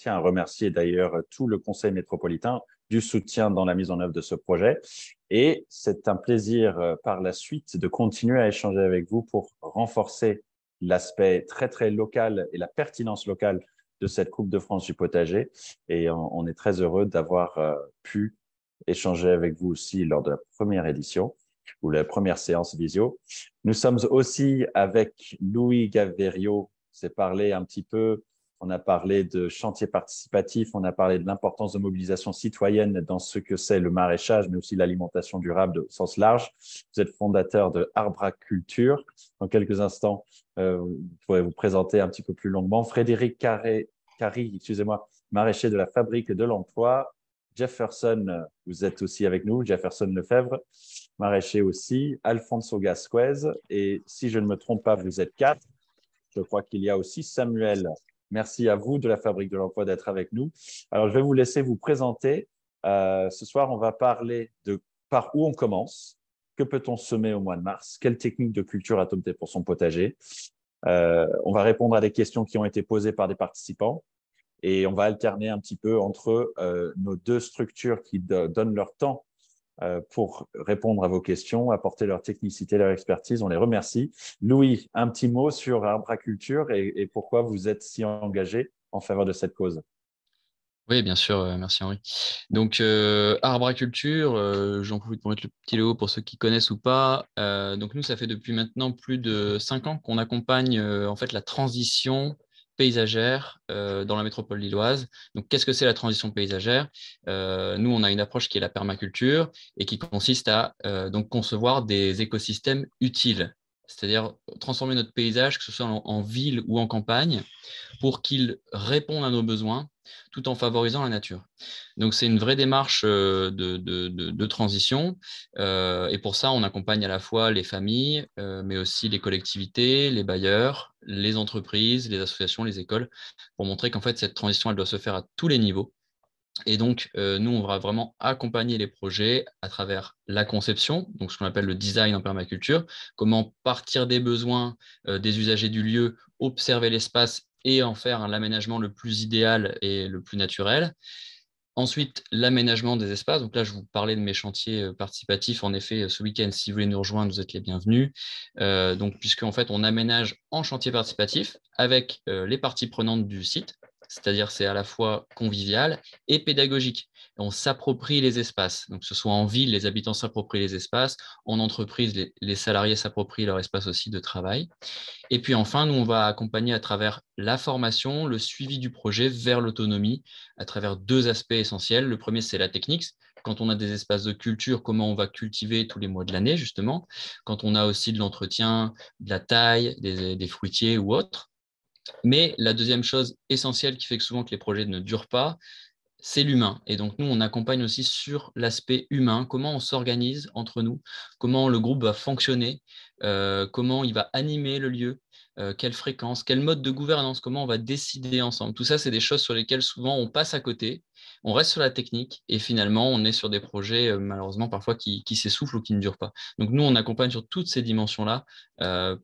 tiens à remercier d'ailleurs tout le conseil métropolitain du soutien dans la mise en œuvre de ce projet. Et c'est un plaisir par la suite de continuer à échanger avec vous pour renforcer l'aspect très, très local et la pertinence locale de cette Coupe de France du potager. Et on est très heureux d'avoir pu échanger avec vous aussi lors de la première édition ou la première séance visio. Nous sommes aussi avec Louis Gaverio. C'est parlé un petit peu, on a parlé de chantier participatif, on a parlé de l'importance de mobilisation citoyenne dans ce que c'est le maraîchage, mais aussi l'alimentation durable au sens large. Vous êtes fondateur de Arbra Culture. Dans quelques instants, vous pourrez vous présenter un petit peu plus longuement. Frédéric Carry, excusez-moi, maraîcher de la Fabrique de l'Emploi. Jefferson, vous êtes aussi avec nous, Jefferson Lefebvre, maraîcher aussi, Alfonso Gasquez, et si je ne me trompe pas, vous êtes quatre. Je crois qu'il y a aussi Samuel. Merci à vous de la Fabrique de l'Emploi d'être avec nous. Alors, je vais vous laisser vous présenter. Ce soir, on va parler de par où on commence, que peut-on semer au mois de mars, quelle technique de culture adopter pour son potager. On va répondre à des questions qui ont été posées par des participants. Et on va alterner un petit peu entre nos deux structures qui donnent leur temps pour répondre à vos questions, apporter leur technicité, leur expertise. On les remercie. Louis, un petit mot sur Arbraculture et pourquoi vous êtes si engagé en faveur de cette cause. Oui, bien sûr, merci Henri. Donc, Arbraculture, j'en profite pour mettre le petit logo pour ceux qui connaissent ou pas. Donc, nous, ça fait depuis maintenant plus de 5 ans qu'on accompagne en fait la transition paysagère dans la métropole lilloise. Donc, qu'est-ce que c'est la transition paysagère? Nous, on a une approche qui est la permaculture et qui consiste à donc concevoir des écosystèmes utiles, c'est-à-dire transformer notre paysage, que ce soit en ville ou en campagne, pour qu'il réponde à nos besoins tout en favorisant la nature. Donc, c'est une vraie démarche de transition. Et pour ça, on accompagne à la fois les familles, mais aussi les collectivités, les bailleurs, les entreprises, les associations, les écoles, pour montrer qu'en fait, cette transition, elle doit se faire à tous les niveaux. Et donc, nous, on va vraiment accompagner les projets à travers la conception, donc ce qu'on appelle le design en permaculture, comment partir des besoins des usagers du lieu, observer l'espace et en faire l'aménagement le plus idéal et le plus naturel. Ensuite, l'aménagement des espaces. Donc là, je vous parlais de mes chantiers participatifs. En effet, ce week-end, si vous voulez nous rejoindre, vous êtes les bienvenus. Donc, puisqu'en fait, on aménage en chantier participatif avec les parties prenantes du site, c'est-à-dire c'est à la fois convivial et pédagogique. On s'approprie les espaces. Donc, que ce soit en ville, les habitants s'approprient les espaces. En entreprise, les salariés s'approprient leur espace aussi de travail. Et puis enfin, nous, on va accompagner à travers la formation, le suivi du projet vers l'autonomie, à travers deux aspects essentiels. Le premier, c'est la technique. Quand on a des espaces de culture, comment on va cultiver tous les mois de l'année, justement. Quand on a aussi de l'entretien, de la taille, des fruitiers ou autres. Mais la deuxième chose essentielle qui fait que souvent que les projets ne durent pas, c'est l'humain. Et donc, nous, on accompagne aussi sur l'aspect humain, comment on s'organise entre nous, comment le groupe va fonctionner, comment il va animer le lieu, quelle fréquence, quel mode de gouvernance, comment on va décider ensemble. Tout ça, c'est des choses sur lesquelles souvent on passe à côté, on reste sur la technique et finalement, on est sur des projets, malheureusement, parfois qui s'essoufflent ou qui ne durent pas. Donc, nous, on accompagne sur toutes ces dimensions-là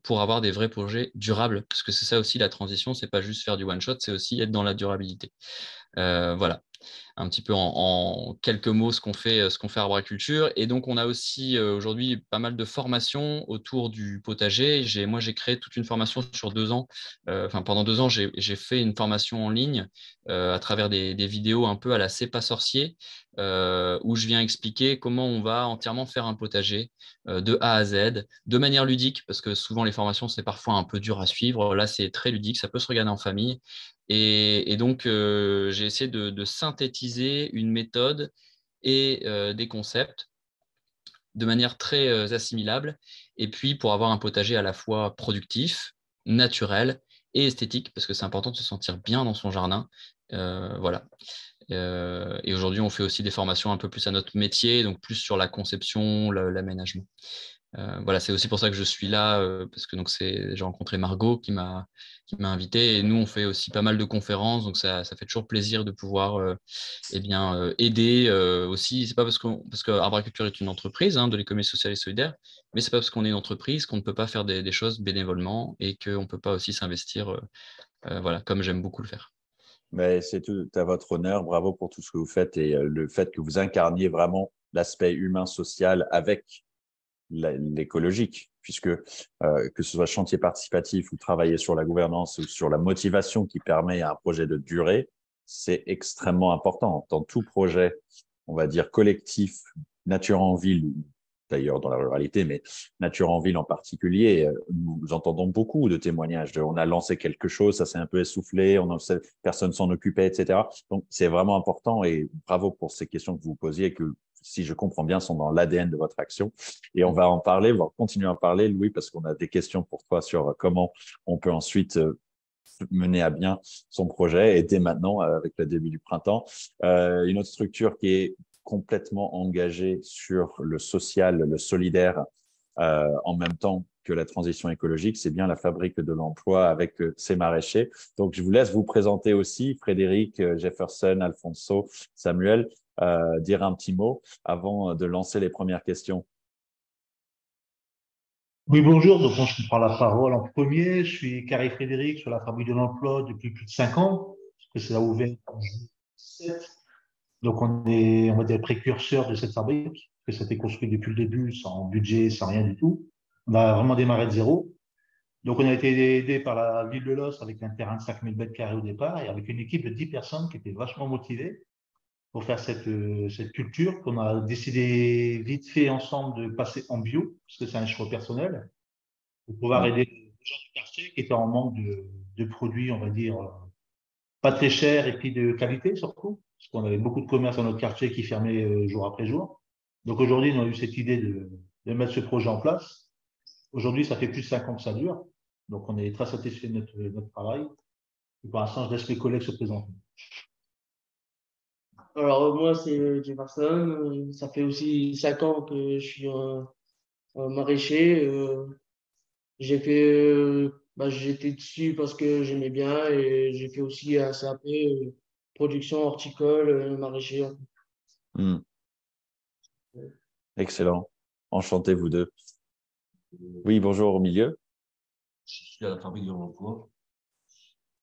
pour avoir des vrais projets durables, parce que c'est ça aussi la transition, c'est pas juste faire du one-shot, c'est aussi être dans la durabilité. Voilà un petit peu en quelques mots ce qu'on fait Arbraculture. Et donc, on a aussi aujourd'hui pas mal de formations autour du potager. Moi, j'ai créé toute une formation sur 2 ans. Enfin, pendant 2 ans, j'ai fait une formation en ligne à travers des vidéos un peu à la C'est pas sorcier, où je viens expliquer comment on va entièrement faire un potager de A à Z, de manière ludique, parce que souvent les formations, c'est parfois un peu dur à suivre. Là, c'est très ludique, ça peut se regarder en famille. Et donc, j'ai essayé de synthétiser une méthode et des concepts de manière très assimilable. Et puis, pour avoir un potager à la fois productif, naturel et esthétique, parce que c'est important de se sentir bien dans son jardin. Voilà. Et aujourd'hui, on fait aussi des formations un peu plus à notre métier, donc plus sur la conception, l'aménagement. Voilà, c'est aussi pour ça que je suis là, parce que donc j'ai rencontré Margot qui m'a invité, et nous on fait aussi pas mal de conférences, donc ça fait toujours plaisir de pouvoir eh bien, aider aussi. C'est pas parce que Arbraculture est une entreprise de l'économie sociale et solidaire, mais c'est pas parce qu'on est une entreprise qu'on ne peut pas faire des choses bénévolement et qu'on ne peut pas aussi s'investir, voilà, comme j'aime beaucoup le faire. Mais c'est tout à votre honneur. Bravo pour tout ce que vous faites et le fait que vous incarniez vraiment l'aspect humain, social avec l'écologique, puisque que ce soit chantier participatif ou travailler sur la gouvernance ou sur la motivation qui permet à un projet de durer, c'est extrêmement important. Dans tout projet, on va dire collectif, nature en ville, d'ailleurs dans la ruralité, mais nature en ville en particulier, nous entendons beaucoup de témoignages on a lancé quelque chose, ça s'est un peu essoufflé, personne s'en occupait, etc. Donc c'est vraiment important et bravo pour ces questions que vous posiez que si je comprends bien, sont dans l'ADN de votre action. Et on va en parler, on va continuer à en parler, Louis, parce qu'on a des questions pour toi sur comment on peut ensuite mener à bien son projet et dès maintenant, avec le début du printemps. Une autre structure qui est complètement engagée sur le social, le solidaire, en même temps que la transition écologique, c'est bien la fabrique de l'emploi avec ses maraîchers. Donc, je vous laisse vous présenter aussi, Frédéric, Jefferson, Alfonso, Samuel, dire un petit mot avant de lancer les premières questions. Oui, bonjour. Donc, moi, je prends la parole en premier. Je suis Carré Frédéric sur la fabrique de l'emploi depuis plus de 5 ans, parce que ça a ouvert en 2017. Donc, on est, on va dire, précurseur de cette fabrique, que ça a été construit depuis le début, sans budget, sans rien du tout. On a vraiment démarré de zéro. Donc, on a été aidé par la ville de Los avec un terrain de 5000 mètres carrés au départ et avec une équipe de 10 personnes qui étaient vachement motivées pour faire cette culture qu'on a décidé vite fait ensemble de passer en bio, parce que c'est un choix personnel pour pouvoir Mm. aider les gens du quartier qui étaient en manque de produits, on va dire, pas très chers et puis de qualité surtout, parce qu'on avait beaucoup de commerces dans notre quartier qui fermaient jour après jour. Donc aujourd'hui, on a eu cette idée de mettre ce projet en place. Aujourd'hui, ça fait plus de 5 ans que ça dure. Donc on est très satisfait de notre travail. Et pour l'instant, je laisse mes collègues se présenter. Alors, moi, c'est Jefferson. Ça fait aussi 5 ans que je suis un maraîcher. J'ai fait, j'étais dessus parce que j'aimais bien et j'ai fait aussi un CAP, production horticole, maraîcher. Mm. Excellent. Enchanté, vous deux. Oui, bonjour au milieu. Je suis à la fabrique de l'emploi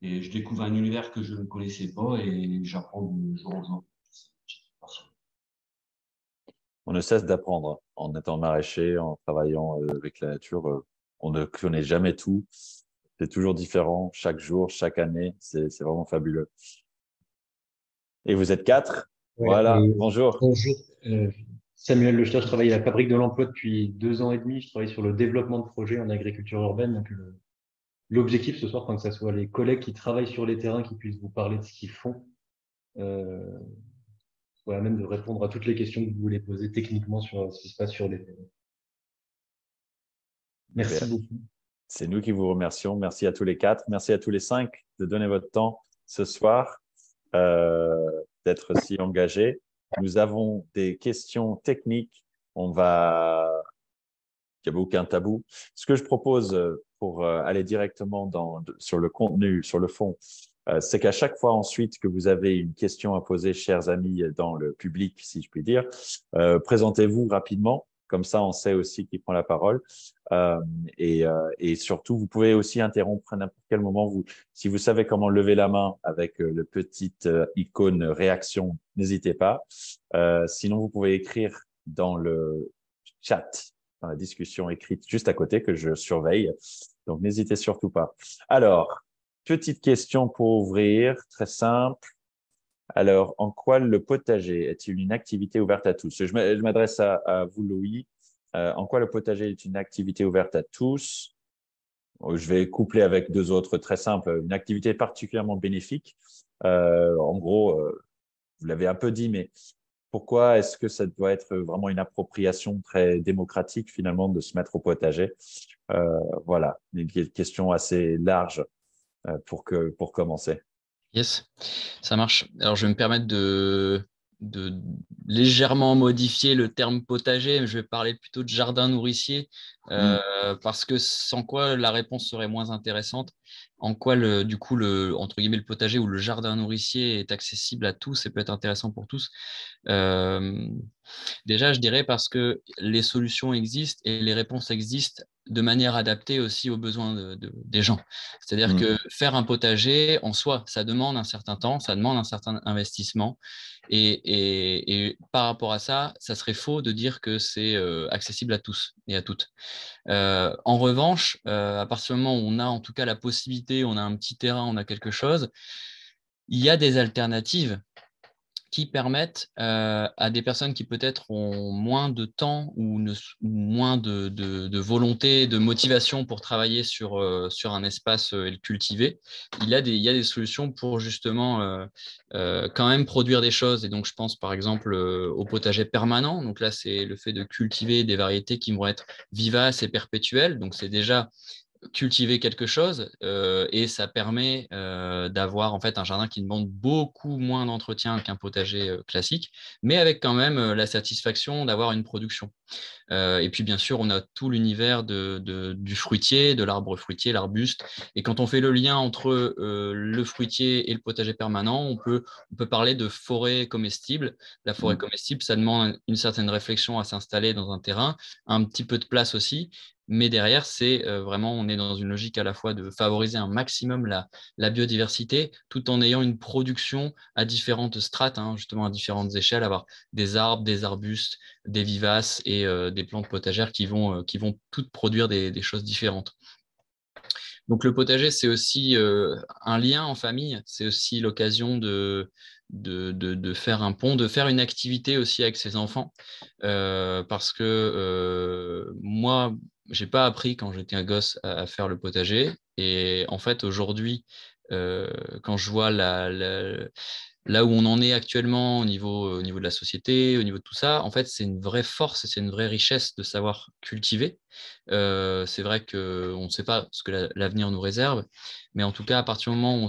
et je découvre un univers que je ne connaissais pas et j'apprends de jour en jour. On ne cesse d'apprendre en étant maraîcher, en travaillant avec la nature. On ne connaît jamais tout. C'est toujours différent chaque jour, chaque année. C'est vraiment fabuleux. Et vous êtes quatre? Ouais, Voilà, bonjour. bonjour. Samuel Lechter, je travaille à la Fabrique de l'Emploi depuis 2 ans et demi. Je travaille sur le développement de projets en agriculture urbaine. Donc, l'objectif ce soir, quand que ce soit les collègues qui travaillent sur les terrains qui puissent vous parler de ce qu'ils font, euh, voilà, même de répondre à toutes les questions que vous voulez poser techniquement sur ce qui se passe sur les terrains. Merci Super. beaucoup. C'est nous qui vous remercions. Merci à tous les quatre. Merci à tous les cinq de donner votre temps ce soir, d'être si engagés. Nous avons des questions techniques. Il n'y a aucun tabou. Ce que je propose pour aller directement sur le contenu, sur le fond, c'est qu'à chaque fois ensuite que vous avez une question à poser, chers amis, dans le public, si je puis dire, présentez-vous rapidement. Comme ça, on sait aussi qui prend la parole. Et surtout, vous pouvez aussi interrompre à n'importe quel moment. Si vous savez comment lever la main avec le petit icône réaction, n'hésitez pas. Sinon, vous pouvez écrire dans le chat, dans la discussion écrite juste à côté que je surveille. Donc, n'hésitez surtout pas. Alors, petite question pour ouvrir, très simple. Alors, en quoi le potager est-il une activité ouverte à tous? Je m'adresse à vous, Louis. En quoi le potager est une activité ouverte à tous? Je vais coupler avec deux autres très simples. Une activité particulièrement bénéfique. En gros, vous l'avez un peu dit, mais pourquoi est-ce que ça doit être vraiment une appropriation très démocratique finalement de se mettre au potager? Voilà, une question assez large pour commencer. Yes, ça marche. Alors, je vais me permettre de légèrement modifier le terme potager, mais je vais parler plutôt de jardin nourricier, parce que sans quoi la réponse serait moins intéressante. En quoi, du coup, entre guillemets, le potager ou le jardin nourricier est accessible à tous et peut être intéressant pour tous. Euh, Déjà, je dirais parce que les solutions existent et les réponses existent de manière adaptée aussi aux besoins des gens. C'est-à-dire que faire un potager, en soi, ça demande un certain temps, ça demande un certain investissement. Et par rapport à ça, ça serait faux de dire que c'est accessible à tous et à toutes. En revanche, à partir du moment où on a en tout cas la possibilité, on a un petit terrain, on a quelque chose, il y a des alternatives qui permettent à des personnes qui peut-être ont moins de temps ou moins de volonté, de motivation pour travailler sur un espace et le cultiver. Il y a des solutions pour justement quand même produire des choses. Et donc, je pense par exemple au potager permanent. Donc là, c'est le fait de cultiver des variétés qui vont être vivaces et perpétuelles. Donc, c'est déjà cultiver quelque chose et ça permet d'avoir en fait un jardin qui demande beaucoup moins d'entretien qu'un potager classique, mais avec quand même la satisfaction d'avoir une production. Et puis bien sûr, on a tout l'univers du fruitier, de l'arbre fruitier, l'arbuste. Et quand on fait le lien entre le fruitier et le potager permanent, on peut parler de forêt comestible. La forêt comestible, ça demande une certaine réflexion à s'installer dans un terrain, un petit peu de place aussi. Mais derrière, c'est vraiment, on est dans une logique à la fois de favoriser un maximum la biodiversité, tout en ayant une production à différentes strates, justement à différentes échelles, avoir des arbres, des arbustes, des vivaces et des plantes potagères qui vont toutes produire des choses différentes. Donc le potager, c'est aussi un lien en famille, c'est aussi l'occasion de faire un pont, de faire une activité aussi avec ses enfants, parce que moi, j'ai pas appris quand j'étais un gosse à faire le potager, et en fait aujourd'hui, quand je vois là où on en est actuellement au niveau de la société, au niveau de tout ça, en fait, c'est une vraie force et c'est une vraie richesse de savoir cultiver. C'est vrai qu'on ne sait pas ce que l'avenir nous réserve, mais en tout cas, à partir du moment où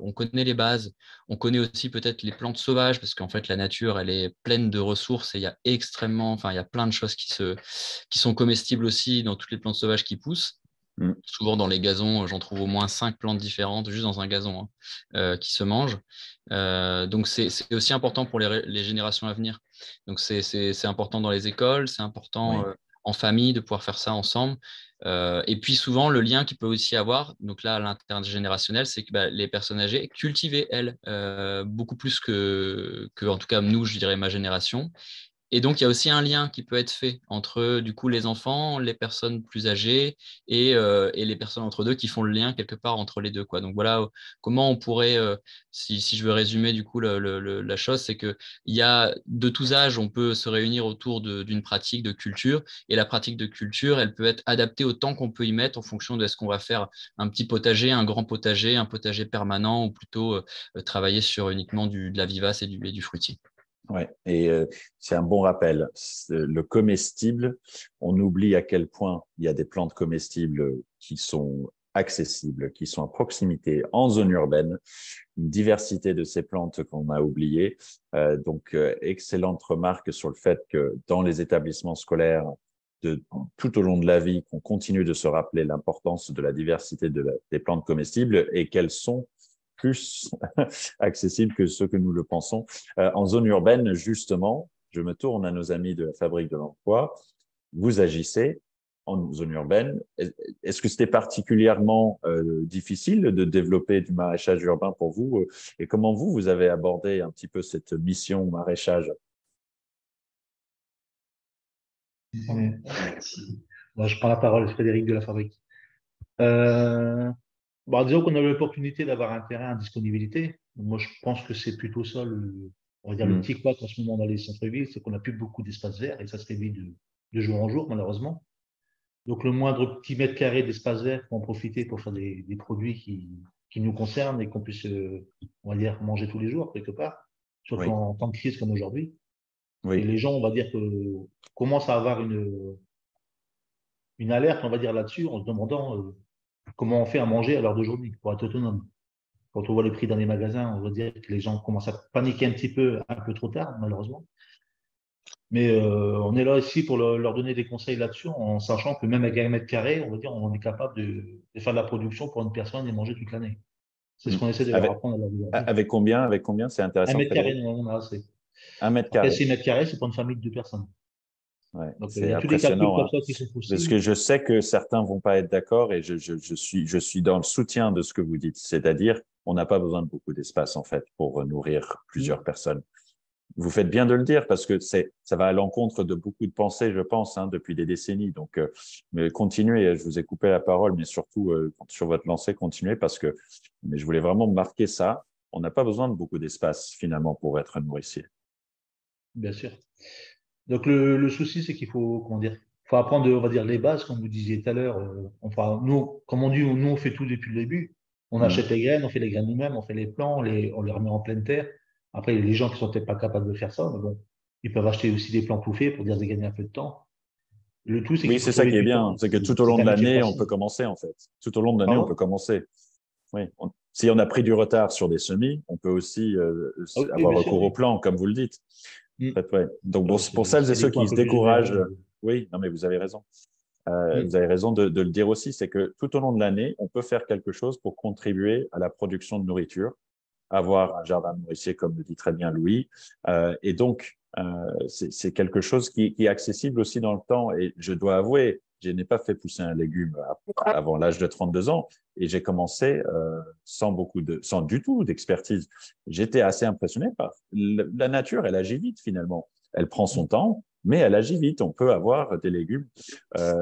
on connaît les bases, on connaît aussi peut-être les plantes sauvages, parce qu'en fait, la nature, elle est pleine de ressources et il y a plein de choses qui sont comestibles aussi dans toutes les plantes sauvages qui poussent. Souvent dans les gazons, j'en trouve au moins 5 plantes différentes juste dans un gazon qui se mangent. Donc c'est aussi important pour les générations à venir. Donc c'est important dans les écoles, c'est important en famille de pouvoir faire ça ensemble. Et puis souvent le lien qu'il peut aussi avoir, donc là à l'intergénérationnel, c'est que les personnes âgées cultivaient elles beaucoup plus que en tout cas nous, je dirais ma génération. Et donc, il y a aussi un lien qui peut être fait entre, du coup, les enfants, les personnes plus âgées et les personnes entre deux qui font le lien quelque part entre les deux, quoi. Donc, voilà comment on pourrait, si je veux résumer, du coup, la chose, c'est qu'il y a de tous âges, on peut se réunir autour d'une pratique de culture. Et la pratique de culture, elle peut être adaptée au temps qu'on peut y mettre en fonction de ce qu'on va faire un petit potager, un grand potager, un potager permanent ou plutôt travailler sur uniquement de la vivace et du fruitier. Ouais, et c'est un bon rappel. Le comestible, on oublie à quel point il y a des plantes comestibles qui sont accessibles, qui sont à proximité en zone urbaine, une diversité de ces plantes qu'on a oubliées. Donc, excellente remarque sur le fait que dans les établissements scolaires, tout au long de la vie, qu'on continue de se rappeler l'importance de la diversité des plantes comestibles et qu'elles sont plus accessible que ce que nous le pensons. En zone urbaine, justement, je me tourne à nos amis de la Fabrique de l'Emploi. Vous agissez en zone urbaine. Est-ce que c'était particulièrement difficile de développer du maraîchage urbain pour vous? Et comment vous avez abordé un petit peu cette mission maraîchage? Moi, je prends la parole, Frédéric de la Fabrique. Disons qu'on a l'opportunité d'avoir un terrain en disponibilité. Moi, je pense que c'est plutôt ça, on va dire, le petit couac en ce moment dans les centres-villes, c'est qu'on n'a plus beaucoup d'espace vert et ça se réduit de jour en jour, malheureusement. Donc, le moindre petit mètre carré d'espace vert, pour en profiter pour faire des produits qui nous concernent et qu'on puisse, on va dire, manger tous les jours, quelque part, surtout en temps de crise comme aujourd'hui. Et les gens, on va dire, commencent à avoir une alerte, on va dire, là-dessus, en se demandant comment on fait à manger à l'heure d'aujourd'hui pour être autonome. Quand on voit les prix dans les magasins, on va dire que les gens commencent à paniquer un peu trop tard, malheureusement. Mais on est là aussi pour leur donner des conseils là-dessus, en sachant que même avec 1 mètre carré, on va dire, on est capable de faire de la production pour une personne et manger toute l'année. C'est ce qu'on essaie de leur apprendre à l'heure d'aujourd'hui. Avec combien? C'est 1 intéressant. mètre carré, on a assez. 1 mètre Après, carré. 6 mètres carrés, c'est pour une famille de 2 personnes. Ouais, Donc, il c'est y a tous les calculs impressionnant, comme hein. ça qui sont Parce possibles. que je sais que certains vont pas être d'accord et je suis dans le soutien de ce que vous dites. C'est-à-dire, on n'a pas besoin de beaucoup d'espace, en fait, pour nourrir plusieurs personnes. Vous faites bien de le dire parce que ça va à l'encontre de beaucoup de pensées, je pense, hein, depuis des décennies. Donc, mais continuez. Je vous ai coupé la parole, mais surtout sur votre lancée, continuez parce que mais je voulais vraiment marquer ça. On n'a pas besoin de beaucoup d'espace finalement pour être nourricier. Bien sûr. Donc, le souci, c'est qu'il faut, comment dire, faut apprendre, on va dire, les bases, comme vous disiez tout à l'heure. Enfin, nous, comme on dit, nous, on fait tout depuis le début. On Mm. achète les graines, on fait les graines nous-mêmes, on fait les plants, on les remet en pleine terre. Après, il y a les gens qui sont peut-être pas capables de faire ça, mais bon, ils peuvent acheter aussi des plants tout faits pour dire de gagner un peu de temps. Le tout, c'est qu'il Oui, faut c'est ça trouver qui est du bien, temps. c'est que tout au long C'est de un métier l'année, on peut passion. commencer en fait. Tout au long de l'année, on peut Pardon? commencer. Oui. Si on a pris du retard sur des semis, on peut aussi Ah oui, avoir bien sûr, recours au oui. plan, comme vous le dites. Mm. En fait, ouais. Donc, bon, Ouais, pour celles et c'est ceux des coûts qui un se peu plus élevés. découragent, oui, non, mais vous avez raison. Mm. Vous avez raison de le dire aussi, c'est que tout au long de l'année, on peut faire quelque chose pour contribuer à la production de nourriture, avoir un jardin nourricier, comme le dit très bien Louis. Et donc, c'est quelque chose qui est accessible aussi dans le temps. Et je dois avouer, je n'ai pas fait pousser un légume avant l'âge de 32 ans et j'ai commencé sans du tout d'expertise. J'étais assez impressionné par la nature, elle agit vite finalement. Elle prend son temps, mais elle agit vite. On peut avoir des légumes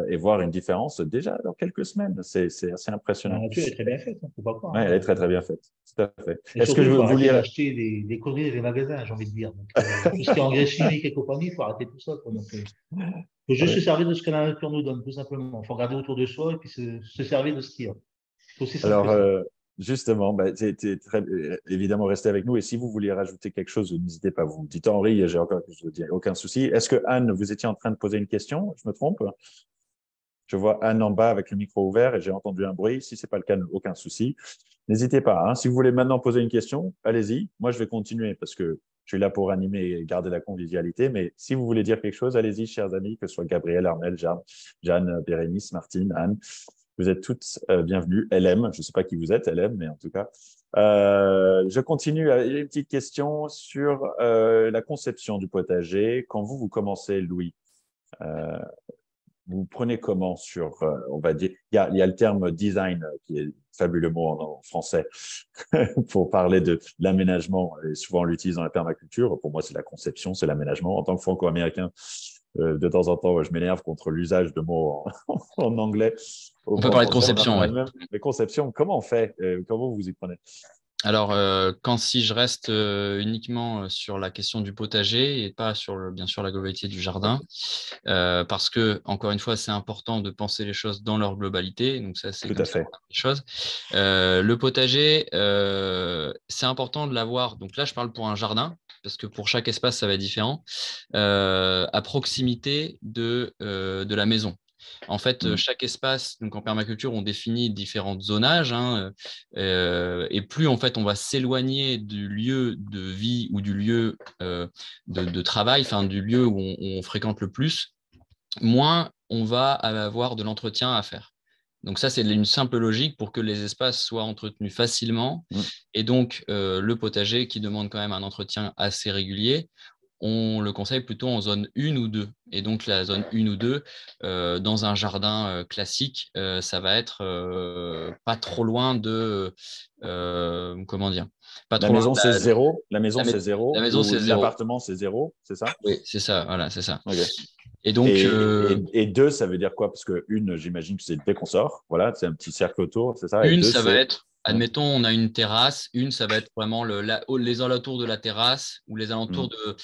et voir une différence déjà dans quelques semaines. C'est assez La impressionnant. nature est très bien faite, hein, faut pas croire, Ouais, elle hein. est très très bien faite. Tout à fait. Et Est-ce que surtout, il je faut vous arrêter lire d'acheter des conneries dans les magasins, j'ai envie de dire. Donc, tout ce qui est engrais chimiques et compagnie, il faut arrêter tout ça, quoi. Donc, faut juste se Ouais. servir de ce que la nature nous donne, tout simplement. Il faut regarder autour de soi et puis se servir de ce qu'il y a. C'est aussi simple que Alors, ça. justement, bah, évidemment resté avec nous. Et si vous vouliez rajouter quelque chose, n'hésitez pas. Vous dites Henri, j'ai encore quelque chose à dire, aucun souci. Est-ce que Anne, vous étiez en train de poser une question? Je me trompe? Je vois Anne en bas avec le micro ouvert et j'ai entendu un bruit. Si ce n'est pas le cas, aucun souci. N'hésitez pas, hein. Si vous voulez maintenant poser une question, allez-y. Moi, je vais continuer parce que je suis là pour animer et garder la convivialité. Mais si vous voulez dire quelque chose, allez-y, chers amis, que ce soit Gabriel, Armel, Jeanne, Bérénice, Martine, Anne. Vous êtes toutes bienvenues. LM, je ne sais pas qui vous êtes, LM, mais en tout cas. Je continue. J'ai une petite question sur la conception du potager. Quand vous commencez, Louis, euh, vous prenez comment sur, on va dire, il y a le terme design qui est fabuleux mot en français pour parler de l'aménagement. Et souvent, on l'utilise dans la permaculture. Pour moi, c'est la conception, c'est l'aménagement. En tant que franco-américain, de temps en temps, je m'énerve contre l'usage de mots en anglais On ou peut en parler de français. On conception, a oui. le même. Mais conception, comment on fait? Comment vous y prenez? Alors, si je reste uniquement sur la question du potager et pas sur, bien sûr, la globalité du jardin, parce que, encore une fois, c'est important de penser les choses dans leur globalité. Donc, ça, c'est Tout comme à ça fait. qu'on a les choses. Le potager, c'est important de l'avoir. Donc là, je parle pour un jardin, parce que pour chaque espace, ça va être différent, à proximité de la maison. En fait, chaque espace, donc en permaculture, on définit différents zonages, hein, et plus en fait on va s'éloigner du lieu de vie ou du lieu de travail, enfin du lieu où on fréquente le plus, moins on va avoir de l'entretien à faire. Donc ça, c'est une simple logique pour que les espaces soient entretenus facilement. Mm. Et donc, le potager qui demande quand même un entretien assez régulier, on le conseille plutôt en zone 1 ou 2. Et donc, la zone 1 ou 2, dans un jardin classique, ça va être pas trop loin de… comment dire? Pas La trop loin maison, de c'est zéro. La la, maison, c'est la zéro. maison, Ou c'est zéro. l'appartement, c'est zéro. C'est ça? Oui, c'est ça. Voilà, c'est ça. OK. Et donc, Et deux, ça veut dire quoi? Parce que une, j'imagine que c'est dès qu'on sort. Voilà, c'est un petit cercle autour, c'est ça. Et une, deux, ça va c'est. être, admettons, on a une terrasse. Une, ça va être vraiment les alentours de la terrasse ou les alentours Mm. de.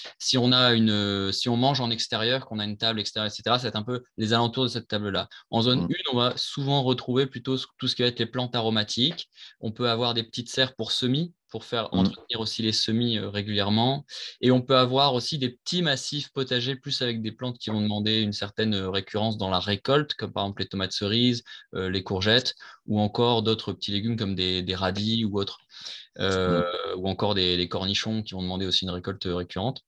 Si on mange en extérieur, qu'on a une table extérieure, etc., ça va être un peu les alentours de cette table-là. En zone Mm. 1, on va souvent retrouver plutôt tout ce qui va être les plantes aromatiques. On peut avoir des petites serres pour semis, pour faire Mm. entretenir aussi les semis régulièrement. Et on peut avoir aussi des petits massifs potagers, plus avec des plantes qui vont demander une certaine récurrence dans la récolte, comme par exemple les tomates cerises, les courgettes, ou encore d'autres petits légumes comme des radis ou autres, Mm. ou encore des cornichons qui vont demander aussi une récolte récurrente.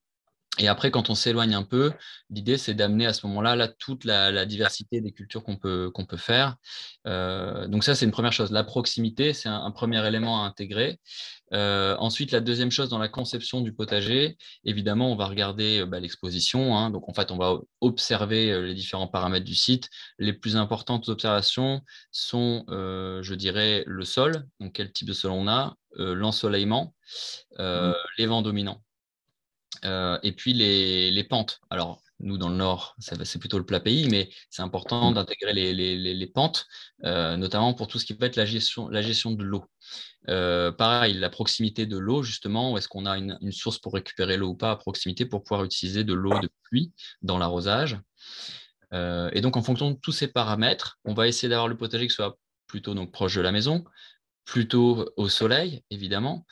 Et après, quand on s'éloigne un peu, l'idée, c'est d'amener à ce moment-là là, toute la diversité des cultures qu'on peut faire. Donc ça, c'est une première chose. La proximité, c'est un premier élément à intégrer. Ensuite, la deuxième chose dans la conception du potager, évidemment, on va regarder l'exposition, hein. Donc, en fait, on va observer les différents paramètres du site. Les plus importantes observations sont, je dirais, le sol, donc quel type de sol on a, l'ensoleillement, les vents dominants. Et puis les pentes. Alors, nous, dans le Nord, c'est plutôt le plat pays, mais c'est important d'intégrer les pentes, notamment pour tout ce qui peut être la gestion de l'eau. Pareil, la proximité de l'eau, justement, où est-ce qu'on a une source pour récupérer l'eau ou pas à proximité pour pouvoir utiliser de l'eau de pluie dans l'arrosage. Et donc, en fonction de tous ces paramètres, on va essayer d'avoir le potager qui soit plutôt donc, proche de la maison, plutôt au soleil, évidemment.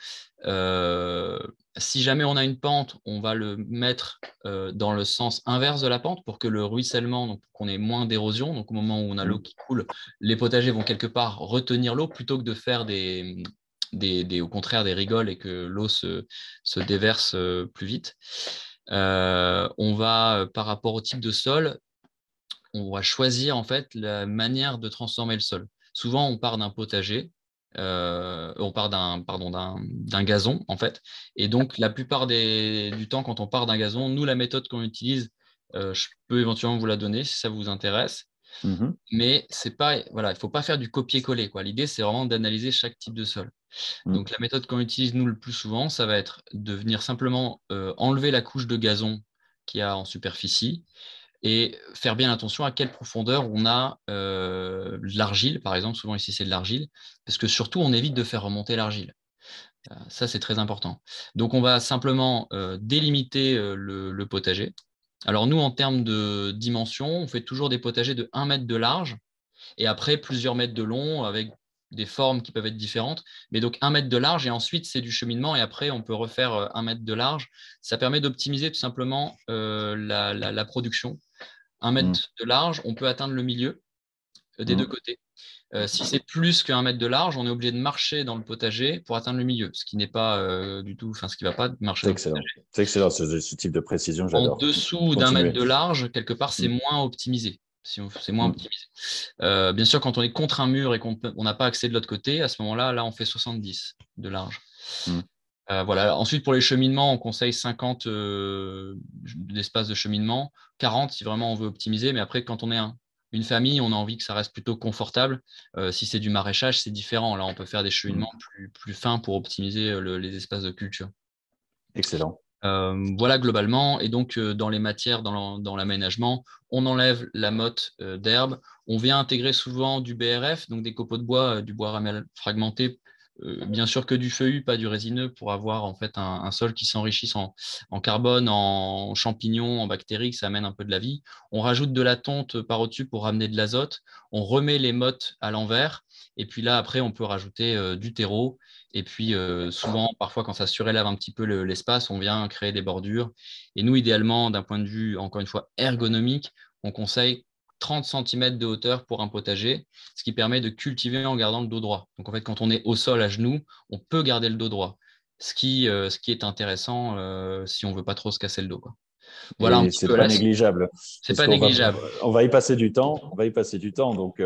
Si jamais on a une pente, on va le mettre dans le sens inverse de la pente pour que le ruissellement, donc qu'on ait moins d'érosion. Donc au moment où on a l'eau qui coule, les potagers vont quelque part retenir l'eau plutôt que de faire au contraire des rigoles et que l'eau se déverse plus vite. On va, par rapport au type de sol, on va choisir en fait la manière de transformer le sol. Souvent, on part d'un potager, on part d'un gazon en fait. Et donc, la plupart du temps, quand on part d'un gazon, nous, la méthode qu'on utilise, je peux éventuellement vous la donner si ça vous intéresse. Mais c'est pas, voilà, il ne faut pas faire du copier-coller, quoi. L'idée, c'est vraiment d'analyser chaque type de sol. Donc, la méthode qu'on utilise, nous, le plus souvent, ça va être de venir simplement enlever la couche de gazon qu'il y a en superficie et faire bien attention à quelle profondeur on a de l'argile, par exemple. Souvent, ici, c'est de l'argile, parce que surtout, on évite de faire remonter l'argile. Ça, c'est très important. Donc, on va simplement délimiter le potager. Alors, nous, en termes de dimension, on fait toujours des potagers de 1 mètre de large et après plusieurs mètres de long avec des formes qui peuvent être différentes. Mais donc 1 mètre de large et ensuite c'est du cheminement et après on peut refaire 1 mètre de large. Ça permet d'optimiser tout simplement la production. 1 mètre de large, on peut atteindre le milieu des deux côtés. Si c'est plus qu'1 mètre de large, on est obligé de marcher dans le potager pour atteindre le milieu, ce qui n'est pas du tout, enfin ce qui ne va pas marcher C'est dans excellent. le potager. C'est excellent, ce type de précision, En j'adore. dessous d'1 mètre de large, quelque part, c'est moins optimisé. C'est moins optimisé. Bien sûr, quand on est contre un mur et qu'on n'a pas accès de l'autre côté, à ce moment-là, là, on fait 70 de large. Voilà. Ensuite, pour les cheminements, on conseille 50 d'espace de cheminement, 40 si vraiment on veut optimiser. Mais après, quand on est une famille, on a envie que ça reste plutôt confortable. Si c'est du maraîchage, c'est différent. Là, on peut faire des cheminements plus fins pour optimiser les espaces de culture. Excellent. Voilà globalement. Et donc, dans les matières, dans l'aménagement, on enlève la motte d'herbe. On vient intégrer souvent du BRF, donc des copeaux de bois, du bois ramel fragmenté. Bien sûr que du feuillu, pas du résineux, pour avoir en fait un sol qui s'enrichisse en carbone, en champignons, en bactéries, que ça amène un peu de la vie. On rajoute de la tonte par au-dessus pour ramener de l'azote. On remet les mottes à l'envers. Et puis là, après, on peut rajouter du terreau. Et puis, souvent, parfois, quand ça surélève un petit peu l'espace, on vient créer des bordures. Et nous, idéalement, d'un point de vue, encore une fois, ergonomique, on conseille 30 cm de hauteur pour un potager, ce qui permet de cultiver en gardant le dos droit. Donc, en fait, quand on est au sol à genoux, on peut garder le dos droit, ce qui est intéressant si on ne veut pas trop se casser le dos, quoi. Voilà un Et petit c'est peu pas là. négligeable. C'est Parce pas qu'on va, négligeable. on va y passer du temps. On va y passer du temps. Donc,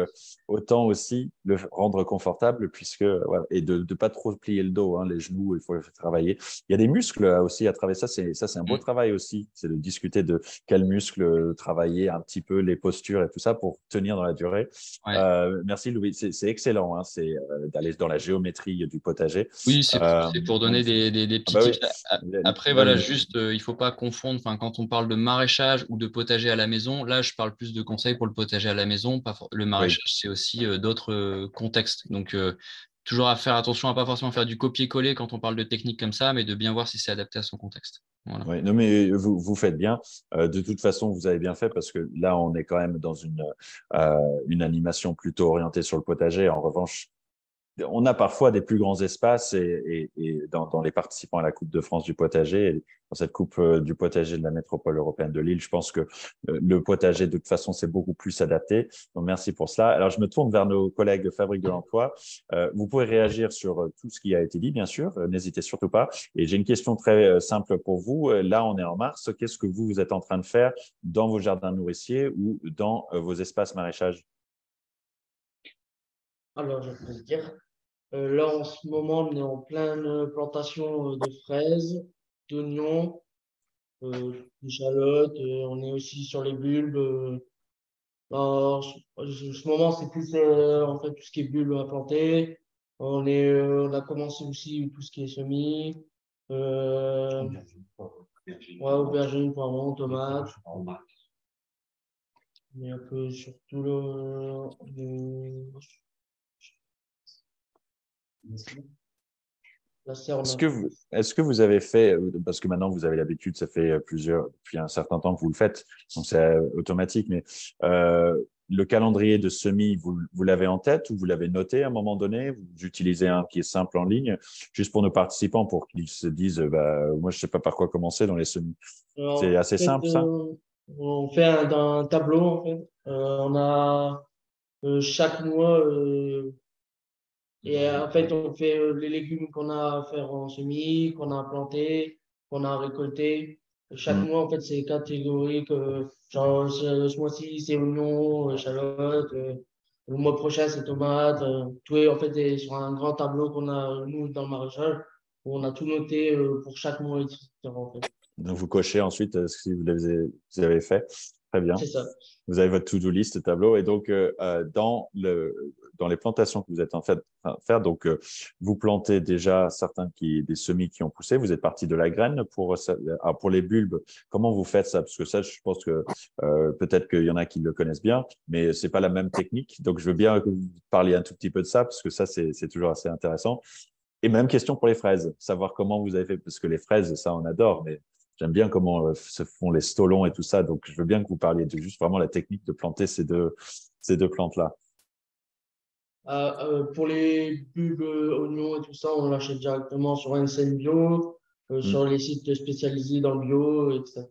autant aussi le rendre confortable puisque, voilà, et de ne pas trop plier le dos, hein, les genoux, il faut travailler. Il y a des muscles aussi à travailler. Ça, c'est un beau travail aussi. C'est de discuter de quels muscles travailler un petit peu, les postures et tout ça pour tenir dans la durée. Ouais. Merci, Louis. C'est excellent. Hein, c'est d'aller dans la géométrie du potager. Oui, c'est pour donner des petits bah oui. tips. Après, voilà, juste, il ne faut pas confondre. Quand on parle de maraîchage ou de potager à la maison, là, je parle plus de conseils pour le potager à la maison. Le maraîchage, c'est aussi d'autres contextes. Donc, toujours à faire attention à ne pas forcément faire du copier-coller quand on parle de technique comme ça, mais de bien voir si c'est adapté à son contexte. Voilà. Oui, non, mais vous faites bien. De toute façon, vous avez bien fait parce que là, on est quand même dans une animation plutôt orientée sur le potager. En revanche, on a parfois des plus grands espaces et dans les participants à la Coupe de France du potager, et dans cette Coupe du potager de la métropole européenne de Lille, je pense que le potager, de toute façon, c'est beaucoup plus adapté. Donc, merci pour cela. Alors, je me tourne vers nos collègues Fabrique de l'Emploi. Vous pouvez réagir sur tout ce qui a été dit, bien sûr. N'hésitez surtout pas. Et j'ai une question très simple pour vous. Là, on est en mars. Qu'est-ce que vous êtes en train de faire dans vos jardins nourriciers ou dans vos espaces maraîchages? Alors, je peux te dire, là, en ce moment, on est en pleine plantation de fraises, d'oignons, d'échalotes. On est aussi sur les bulbes. En ce moment, c'est plus en fait tout ce qui est bulbes à planter. On a commencé aussi tout ce qui est semis. Ouais, aubergines, poivrons, tomates. On est un peu sur tout la serre. Est-ce que vous avez fait, parce que maintenant vous avez l'habitude, ça fait depuis un certain temps que vous le faites, donc c'est automatique, mais le calendrier de semis, vous l'avez en tête ou vous l'avez noté à un moment donné? Vous utilisez un qui est simple en ligne, juste pour nos participants, pour qu'ils se disent, moi je ne sais pas par quoi commencer dans les semis. Alors, C'est assez en fait, simple, ça? on fait un tableau, en fait. On a chaque mois, et en fait, on fait les légumes qu'on a à faire en semis, qu'on a planté, qu'on a récolté. Chaque mois, en fait, c'est catégorique. Genre, ce mois-ci, c'est oignons, échalotes. Le mois prochain, c'est tomates. Tout est, en fait, sur un grand tableau qu'on a, nous, dans le maraîchage, où on a tout noté pour chaque mois différent, en fait. Donc, vous cochez ensuite ce que vous avez fait. Très bien. C'est ça. Vous avez votre to-do list tableau. Et donc, dans les plantations que vous êtes en fait en train de faire, donc, vous plantez déjà des semis qui ont poussé. Vous êtes parti de la graine pour les bulbes. Comment vous faites ça? Parce que ça, je pense que peut-être qu'il y en a qui le connaissent bien, mais c'est pas la même technique. Donc, je veux bien que vous parliez un tout petit peu de ça, parce que ça, c'est toujours assez intéressant. Et même question pour les fraises, savoir comment vous avez fait, parce que les fraises, ça, on adore, mais j'aime bien comment se font les stolons et tout ça. Donc, je veux bien que vous parliez de juste vraiment la technique de planter ces deux plantes-là. Pour les bulbes, oignons et tout ça, on l'achète directement sur un scène bio, sur les sites spécialisés dans le bio, etc.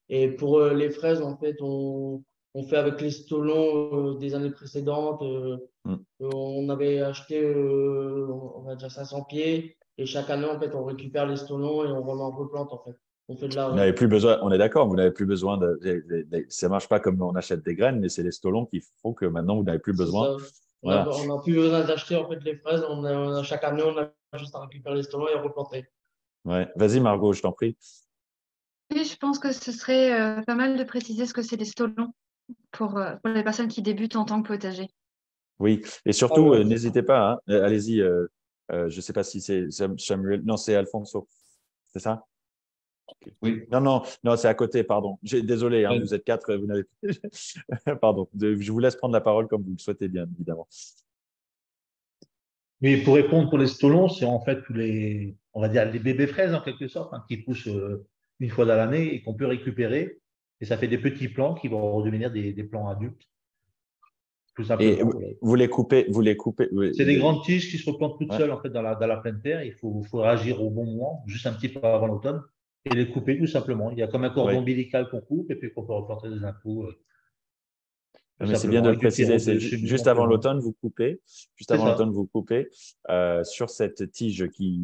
Et pour les fraises, en fait, on fait avec les stolons des années précédentes. On avait acheté, on va dire 500 pieds. Et chaque année, en fait, on récupère les stolons et on en replante, en fait. On fait de Vous la... n'avez plus besoin, on est d'accord, vous n'avez plus besoin ça marche pas comme on achète des graines, mais c'est les stolons qui font que maintenant vous n'avez plus C'est besoin. ça. Voilà. On a plus besoin d'acheter, en fait, les fraises. Chaque année, on a juste à récupérer les stolons et à replanter. Ouais. Vas-y, Margot, je t'en prie. Oui, je pense que ce serait pas mal de préciser ce que c'est les stolons pour les personnes qui débutent en tant que potager. Oui, et surtout, n'hésitez pas, hein. Allez-y. Je ne sais pas si c'est Samuel. Non, c'est Alfonso. C'est ça? Oui. Non, c'est à côté, pardon. Désolé, hein, vous êtes quatre, vous n'avez pardon. Je vous laisse prendre la parole comme vous le souhaitez, bien évidemment. Mais pour répondre pour les stolons, c'est en fait on va dire les bébés fraises en quelque sorte, hein, qui poussent une fois dans l'année et qu'on peut récupérer. Et ça fait des petits plants qui vont redevenir des plants adultes, tout Et simplement. vous les coupez. C'est des grandes tiges qui se replantent toutes seules en fait dans la pleine terre. Il faut réagir au bon moment, juste un petit peu avant l'automne, et les couper tout simplement. Il y a comme un cordon ombilical qu'on coupe et puis qu'on peut replanter des coup. Mais c'est bien de le préciser, c'est juste avant l'automne, vous coupez. Juste avant l'automne, vous coupez sur cette tige qui,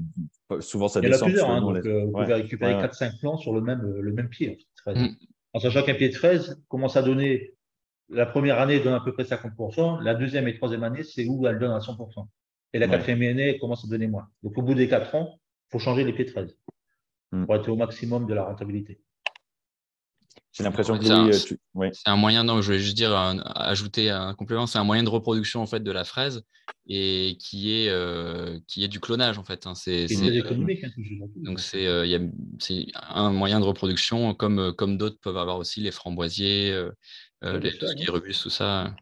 souvent, ça descend. Il y en a plusieurs, hein, donc vous pouvez récupérer 4-5 plants sur le même pied. En sachant qu'un pied de fraise commence à donner, la première année, il donne à peu près 50%, la deuxième et troisième année, c'est où elle donne à 100%. Et la quatrième année, elle commence à donner moins. Donc au bout des 4 ans, il faut changer les pieds de fraise pour être au maximum de la rentabilité. J'ai l'impression que Louis, c'est un moyen, non, je voulais juste dire, ajouter un complément, c'est un moyen de reproduction en fait de la fraise et qui est du clonage en fait. Hein. C'est très économique. Donc c'est un moyen de reproduction comme d'autres peuvent avoir aussi les framboisiers, tout ce qui est rubus, tout ça.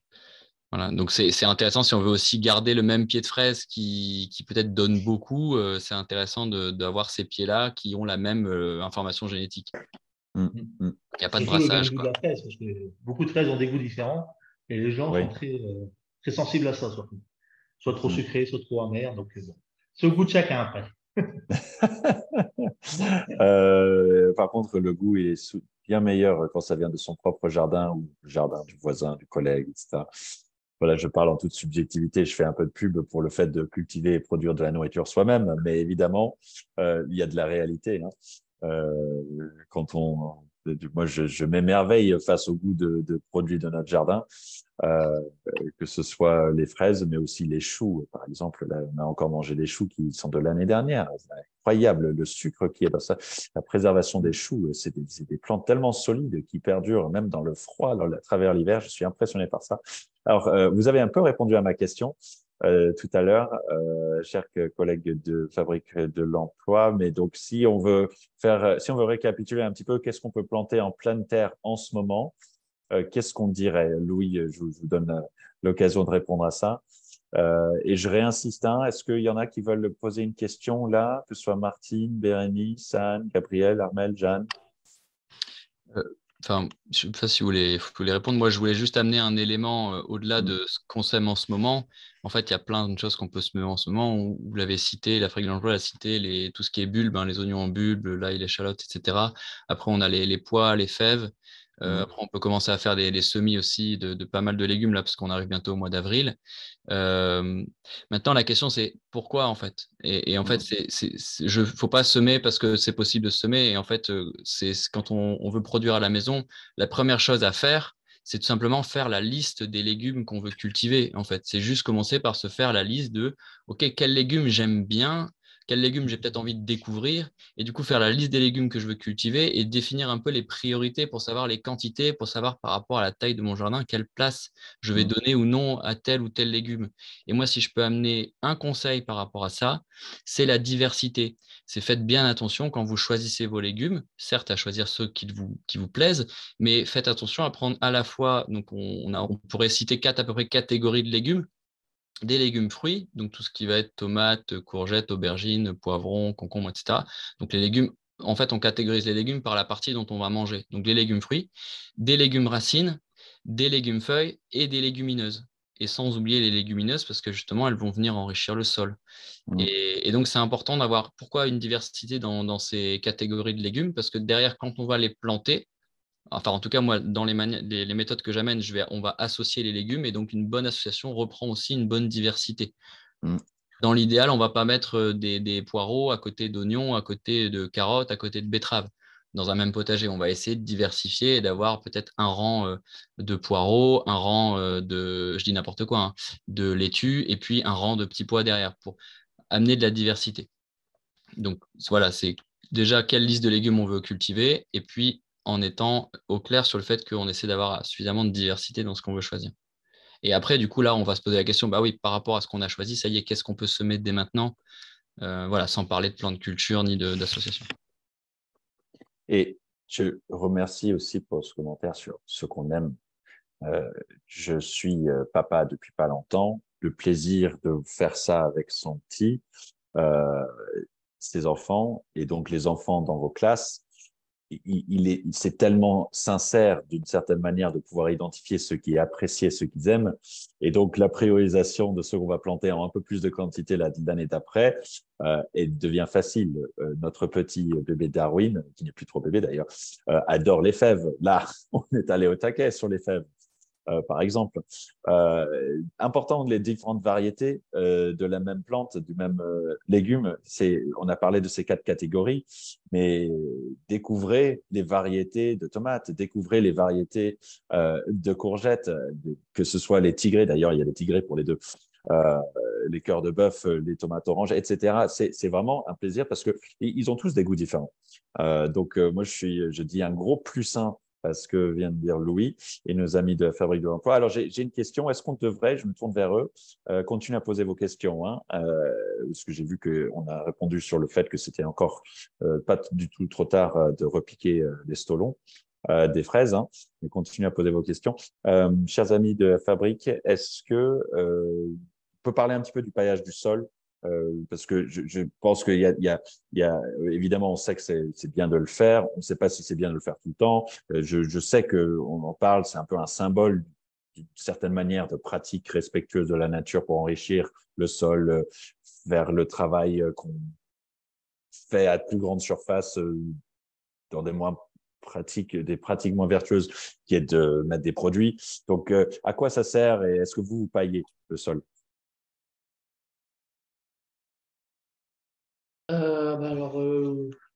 Voilà. Donc c'est intéressant si on veut aussi garder le même pied de fraise qui peut-être donne beaucoup. C'est intéressant d'avoir ces pieds-là qui ont la même information génétique. Il n'y a pas de brassage. Le goût de la fraise, parce que beaucoup de fraises ont des goûts différents et les gens sont très sensibles à ça surtout. soit trop sucré, soit trop amer. Donc, bon. C'est au goût de chacun après. Par contre, le goût est bien meilleur quand ça vient de son propre jardin ou le jardin du voisin, du collègue, etc. Voilà, je parle en toute subjectivité, je fais un peu de pub pour le fait de cultiver et produire de la nourriture soi-même, mais évidemment, il y a de la réalité, hein. Moi, je m'émerveille face au goût de produits de notre jardin, euh, que ce soit les fraises, mais aussi les choux. Par exemple, là, on a encore mangé des choux qui sont de l'année dernière. C'est incroyable le sucre qui est dans ça. La préservation des choux, c'est des plantes tellement solides qui perdurent même dans le froid, à travers l'hiver. Je suis impressionné par ça. Alors, vous avez un peu répondu à ma question tout à l'heure, chers collègues de Fabrique de l'Emploi. Mais donc, si on veut récapituler un petit peu, qu'est-ce qu'on peut planter en pleine terre en ce moment? Qu'est-ce qu'on dirait? Louis, je vous donne l'occasion de répondre à ça. Et je réinsiste, hein, est-ce qu'il y en a qui veulent poser une question là, que ce soit Martine, Bérénice, Anne, Gabriel, Armel, Jeanne? Enfin, je ne sais pas si vous voulez répondre. Moi, je voulais juste amener un élément au-delà de ce qu'on sème en ce moment. En fait, il y a plein de choses qu'on peut semer en ce moment. Vous l'avez cité, l'Afrique de l'Emploi l'a cité, tout ce qui est bulbe, hein, les oignons en bulbe, l'ail, l'échalote, etc. Après, on a les pois, les fèves. Après, on peut commencer à faire des semis aussi de pas mal de légumes, là, parce qu'on arrive bientôt au mois d'avril. Maintenant, la question, c'est pourquoi, en fait? Et en fait, faut pas semer parce que c'est possible de semer. Et en fait, quand on veut produire à la maison, la première chose à faire, c'est tout simplement faire la liste des légumes qu'on veut cultiver. En fait, c'est juste commencer par se faire la liste de, OK, quels légumes j'aime bien, quels légumes j'ai peut-être envie de découvrir, et du coup faire la liste des légumes que je veux cultiver et définir un peu les priorités pour savoir les quantités, pour savoir par rapport à la taille de mon jardin, quelle place je vais donner ou non à tel ou tel légume. Et moi, si je peux amener un conseil par rapport à ça, c'est la diversité. C'est faites bien attention quand vous choisissez vos légumes, certes à choisir ceux qui vous plaisent, mais faites attention à prendre à la fois, donc on pourrait citer à peu près catégories de légumes, des légumes fruits, donc tout ce qui va être tomates, courgettes, aubergines, poivrons, concombres, etc. Donc les légumes, en fait, on catégorise les légumes par la partie dont on va manger. Donc les légumes fruits, des légumes racines, des légumes feuilles et des légumineuses. Et sans oublier les légumineuses parce que justement, elles vont venir enrichir le sol. Et donc, c'est important d'avoir pourquoi une diversité dans ces catégories de légumes parce que derrière, quand on va les planter, enfin, en tout cas, moi, dans les méthodes que j'amène, on va associer les légumes et donc une bonne association reprend aussi une bonne diversité. Dans l'idéal, on ne va pas mettre des poireaux à côté d'oignons, à côté de carottes, à côté de betteraves. Dans un même potager, on va essayer de diversifier et d'avoir peut-être un rang de poireaux, un rang je dis n'importe quoi, hein, de laitue et puis un rang de petits pois derrière pour amener de la diversité. Donc voilà, c'est déjà quelle liste de légumes on veut cultiver et puis en étant au clair sur le fait qu'on essaie d'avoir suffisamment de diversité dans ce qu'on veut choisir. Et après, du coup, là, on va se poser la question, bah oui, par rapport à ce qu'on a choisi, ça y est, qu'est-ce qu'on peut semer dès maintenant? Voilà, sans parler de plan de culture ni d'association. Et je remercie aussi pour ce commentaire sur ce qu'on aime. Je suis papa depuis pas longtemps. Le plaisir de faire ça avec son petit, ses enfants, et donc les enfants dans vos classes, c'est tellement sincère d'une certaine manière de pouvoir identifier ceux qui apprécient, ceux qu'ils aiment. Et donc, la priorisation de ceux qu'on va planter en un peu plus de quantité l'année d'après devient facile. Notre petit bébé Darwin, qui n'est plus trop bébé d'ailleurs, adore les fèves. Là, on est allé au taquet sur les fèves. Par exemple. Important les différentes variétés de la même plante, du même légume. On a parlé de ces 4 catégories, mais découvrez les variétés de tomates, découvrez les variétés de courgettes, que ce soit les tigrés, d'ailleurs il y a des tigrés pour les deux, les cœurs de bœuf, les tomates oranges, etc. C'est vraiment un plaisir parce qu'ils ont tous des goûts différents. Donc moi je dis un gros plus 1 à ce que vient de dire Louis et nos amis de la Fabrique de l'Emploi. Alors, j'ai une question. Est-ce qu'on devrait, je me tourne vers eux, continuer à poser vos questions, hein, parce que j'ai vu qu'on a répondu sur le fait que c'était encore pas du tout trop tard de repiquer les stolons, des fraises, hein, mais continuez à poser vos questions. Chers amis de la Fabrique, est-ce que on peut parler un petit peu du paillage du sol? Parce que je pense qu'il y a évidemment, on sait que c'est bien de le faire. On ne sait pas si c'est bien de le faire tout le temps. Je sais qu'on en parle, c'est un peu un symbole d'une certaine manière de pratiques respectueuses de la nature pour enrichir le sol vers le travail qu'on fait à plus grande surface dans des pratiques moins vertueuses qui est de mettre des produits. Donc, à quoi ça sert et est-ce que vous paillez le sol? Alors,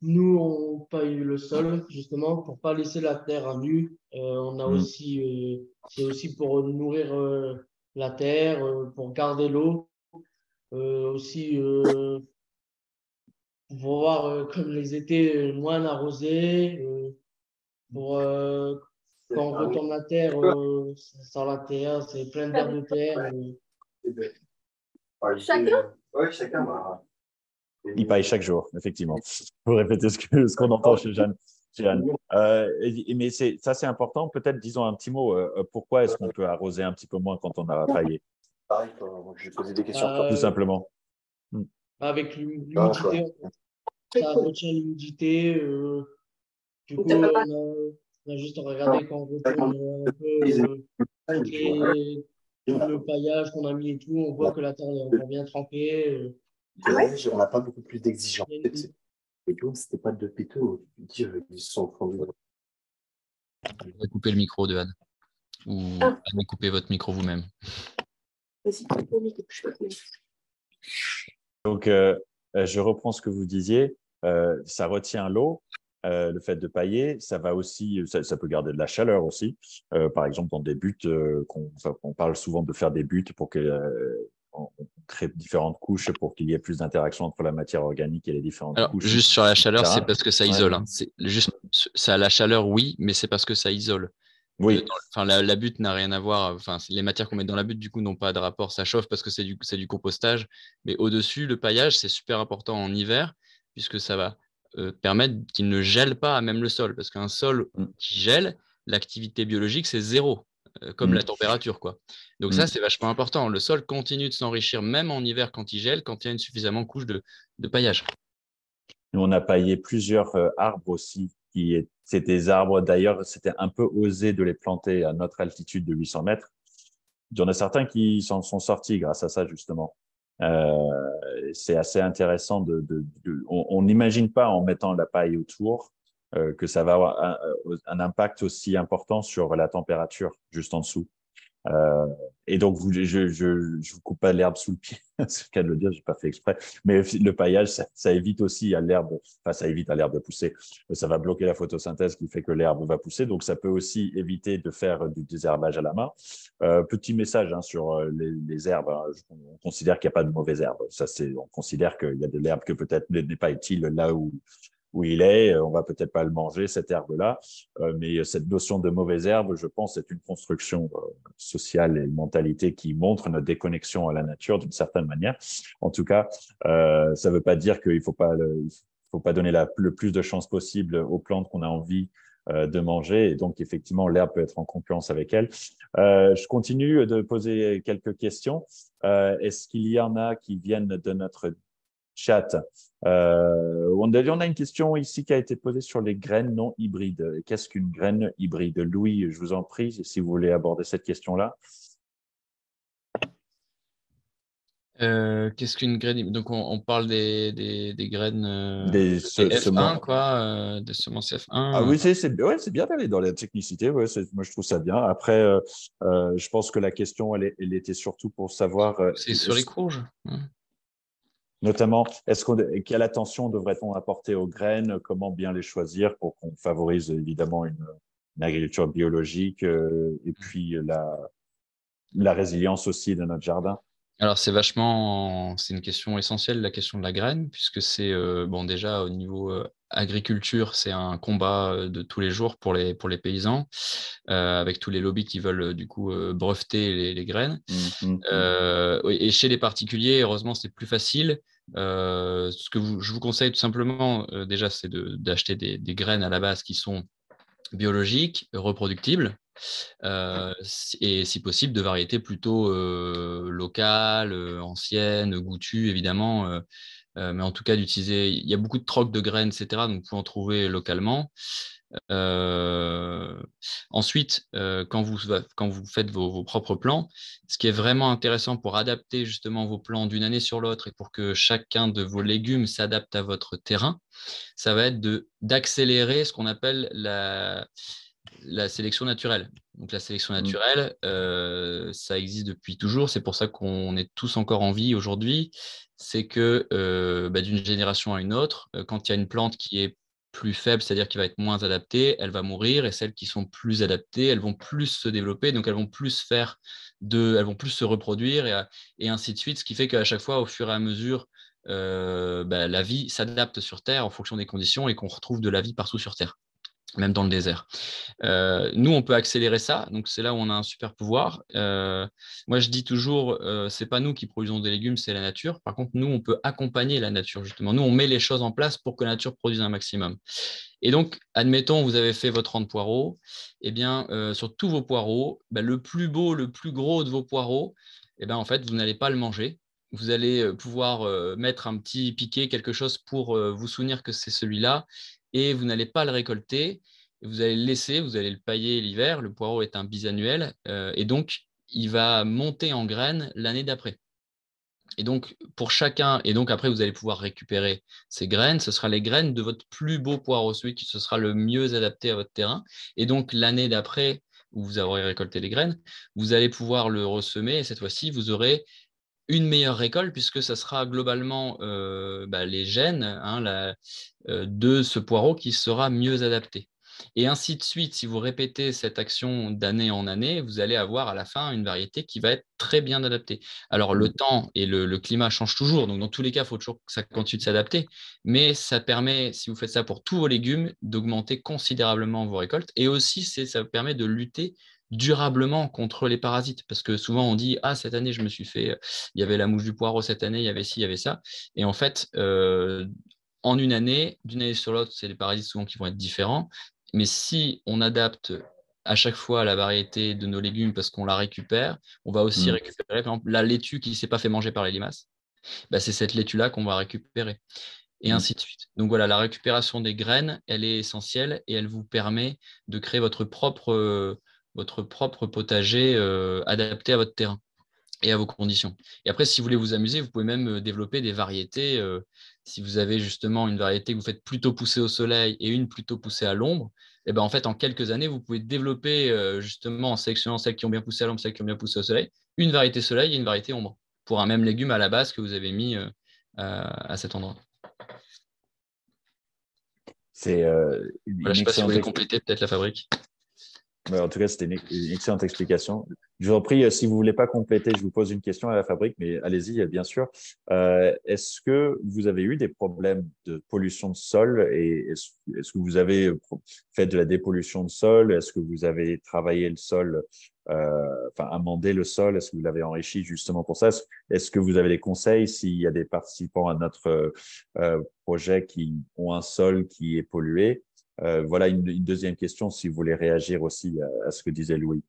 nous, on paille le sol, justement, pour pas laisser la terre à nu. On a aussi, c'est aussi pour nourrir la terre, pour garder l'eau, aussi pour voir comme les étés moins arrosés, pour quand on retourne la terre, ça sort la terre, c'est plein d'herbes de terre. Chacun? Oui, chacun va. Il paye chaque jour, effectivement. Pour répéter ce qu'on entend chez Jeanne. Mais ça, c'est important. Peut-être, disons un petit mot. Pourquoi est-ce qu'on peut arroser un petit peu moins quand on a paillé? Pareil, j'ai posé des questions. Tout simplement. Avec l'humidité, ça retient l'humidité. Du coup, on a juste regardé quand on retourne un peu le paillage qu'on a mis et tout, on voit que la terre est encore bien trempée. On n'a pas beaucoup plus d'exigences. C'était pas de péto. Ils sont Vous pouvez couper le micro de Anne. Ou allez couper votre micro vous-même. Vas-y, donc, je reprends ce que vous disiez. Ça retient l'eau. Le fait de pailler, ça va aussi, ça peut garder de la chaleur aussi. Par exemple, dans des buttes, on parle souvent de faire des buttes pour que on crée différentes couches pour qu'il y ait plus d'interaction entre la matière organique et les différentes Alors, couches. juste sur la chaleur, c'est parce que ça isole. Ouais. Hein. C'est juste, ça a la chaleur, oui, mais c'est parce que ça isole. Oui. La butte n'a rien à voir. Les matières qu'on met dans la butte, du coup, n'ont pas de rapport. Ça chauffe parce que c'est du compostage. Mais au-dessus, le paillage, c'est super important en hiver, puisque ça va permettre qu'il ne gèle pas à même le sol. Parce qu'un sol qui gèle, l'activité biologique, c'est zéro, comme la température, quoi. Donc ça, c'est vachement important. Le sol continue de s'enrichir, même en hiver, quand il gèle, quand il y a suffisamment de couches de paillage. Nous, on a paillé plusieurs arbres aussi. C'est des arbres, d'ailleurs, c'était un peu osé de les planter à notre altitude de 800 mètres. Il y en a certains qui s'en sont sortis grâce à ça, justement. C'est assez intéressant. On n'imagine pas en mettant la paille autour que ça va avoir un impact aussi important sur la température juste en dessous. Et donc, je vous coupe pas l'herbe sous le pied, c'est le cas de le dire, j'ai pas fait exprès. Mais le paillage, ça évite aussi à l'herbe, enfin, ça évite à l'herbe de pousser. Ça va bloquer la photosynthèse qui fait que l'herbe va pousser. Donc, ça peut aussi éviter de faire du désherbage à la main. Petit message sur les herbes. Hein, on considère qu'il n'y a pas de mauvaises herbes. On considère qu'il y a de l'herbe que peut-être n'est pas utile là où il est, on va peut-être pas le manger, cette herbe-là, mais cette notion de mauvaise herbe, je pense, c'est une construction sociale et une mentalité qui montre notre déconnexion à la nature d'une certaine manière. En tout cas, ça ne veut pas dire qu'il faut pas donner le plus de chances possible aux plantes qu'on a envie de manger, et donc effectivement, l'herbe peut être en concurrence avec elle. Je continue de poser quelques questions. Est-ce qu'il y en a qui viennent de notre chat? On a une question ici qui a été posée sur les graines non hybrides. Qu'est-ce qu'une graine hybride? Louis, je vous en prie, si vous voulez aborder cette question-là. Qu'est-ce qu'une graine? Donc, on parle des graines Des F1, quoi, des semences F1. Ah oui, c'est bien d'aller dans la technicité. Ouais, moi, je trouve ça bien. Après, je pense que la question, elle était surtout pour savoir. C'est sur les courges. Notamment, quelle attention devrait-on apporter aux graines? Comment bien les choisir pour qu'on favorise évidemment une agriculture biologique et puis la résilience aussi de notre jardin? Alors, c'est une question essentielle, la question de la graine, puisque c'est, déjà au niveau agriculture, c'est un combat de tous les jours pour les paysans, avec tous les lobbies qui veulent du coup breveter les graines. Et chez les particuliers, heureusement, c'est plus facile. Ce que je vous conseille tout simplement, déjà, c'est d'acheter des graines à la base qui sont biologiques, reproductibles, et si possible de variétés plutôt locales, anciennes, goûtues évidemment, mais en tout cas d'utiliser, il y a beaucoup de trocs de graines, etc., donc vous pouvez en trouver localement. Ensuite, quand vous faites vos propres plans, ce qui est vraiment intéressant pour adapter justement vos plans d'une année sur l'autre et pour que chacun de vos légumes s'adapte à votre terrain, ça va être d'accélérer ce qu'on appelle la sélection naturelle. Donc la sélection naturelle, ça existe depuis toujours. C'est pour ça qu'on est tous encore en vie aujourd'hui. C'est que d'une génération à une autre, quand il y a une plante qui est plus faible, c'est-à-dire qui va être moins adaptée, elle va mourir. Et celles qui sont plus adaptées, elles vont plus se développer. Donc elles vont plus elles vont plus se reproduire et ainsi de suite. Ce qui fait qu'à chaque fois, au fur et à mesure, la vie s'adapte sur Terre en fonction des conditions et qu'on retrouve de la vie partout sur Terre, même dans le désert. Nous, on peut accélérer ça, donc c'est là où on a un super pouvoir. Moi, je dis toujours, c'est pas nous qui produisons des légumes, c'est la nature. Par contre, nous, on peut accompagner la nature, justement. Nous, on met les choses en place pour que la nature produise un maximum. Et donc, admettons, vous avez fait votre rang de poireaux, eh bien, sur tous vos poireaux, le plus beau, le plus gros de vos poireaux, eh bien, en fait, vous n'allez pas le manger. Vous allez pouvoir mettre un petit piquet, quelque chose pour vous souvenir que c'est celui-là, et vous n'allez pas le récolter. Vous allez le laisser, vous allez le pailler l'hiver. Le poireau est un bisannuel, et donc, il va monter en graines l'année d'après. Et donc, pour chacun, et donc après, vous allez pouvoir récupérer ces graines. Ce sera les graines de votre plus beau poireau, celui qui se sera le mieux adapté à votre terrain. Et donc, l'année d'après, où vous aurez récolté les graines, vous allez pouvoir le ressemer. Et cette fois-ci, vous aurez une meilleure récolte puisque ça sera globalement les gènes de ce poireau qui sera mieux adapté. Et ainsi de suite, si vous répétez cette action d'année en année, vous allez avoir à la fin une variété qui va être très bien adaptée. Alors, le temps et le climat changent toujours. Donc, dans tous les cas, il faut toujours que ça continue de s'adapter. Mais ça permet, si vous faites ça pour tous vos légumes, d'augmenter considérablement vos récoltes. Et aussi, ça permet de lutter durablement contre les parasites. Parce que souvent, on dit, ah, cette année, je me suis fait, il y avait la mouche du poireau cette année, il y avait ci, il y avait ça. Et en fait, en une année, d'une année sur l'autre, c'est les parasites souvent qui vont être différents. Mais si on adapte à chaque fois la variété de nos légumes parce qu'on la récupère, on va aussi récupérer, par exemple, la laitue qui ne s'est pas fait manger par les limaces. C'est cette laitue-là qu'on va récupérer. Et ainsi de suite. Donc voilà, la récupération des graines, elle est essentielle et elle vous permet de créer votre propre potager adapté à votre terrain et à vos conditions. Et après, si vous voulez vous amuser, vous pouvez même développer des variétés. Si vous avez justement une variété que vous faites plutôt pousser au soleil et une plutôt pousser à l'ombre, et en fait, en quelques années, vous pouvez développer justement en sélectionnant celles qui ont bien poussé à l'ombre, celles qui ont bien poussé au soleil, une variété soleil et une variété ombre pour un même légume à la base que vous avez mis à cet endroit. C'est Voilà, je ne sais pas si vous voulez compléter peut-être la fabrique. En tout cas, c'était une excellente explication. Je vous en prie, si vous ne voulez pas compléter, je vous pose une question à la fabrique, mais allez-y, bien sûr. Est-ce que vous avez eu des problèmes de pollution de sol et est-ce que vous avez fait de la dépollution de sol? Est-ce que vous avez travaillé le sol, amendé le sol? Est-ce que vous l'avez enrichi justement pour ça? Est-ce que vous avez des conseils s'il y a des participants à notre projet qui ont un sol qui est pollué? Voilà une deuxième question, si vous voulez réagir aussi à ce que disait Louis.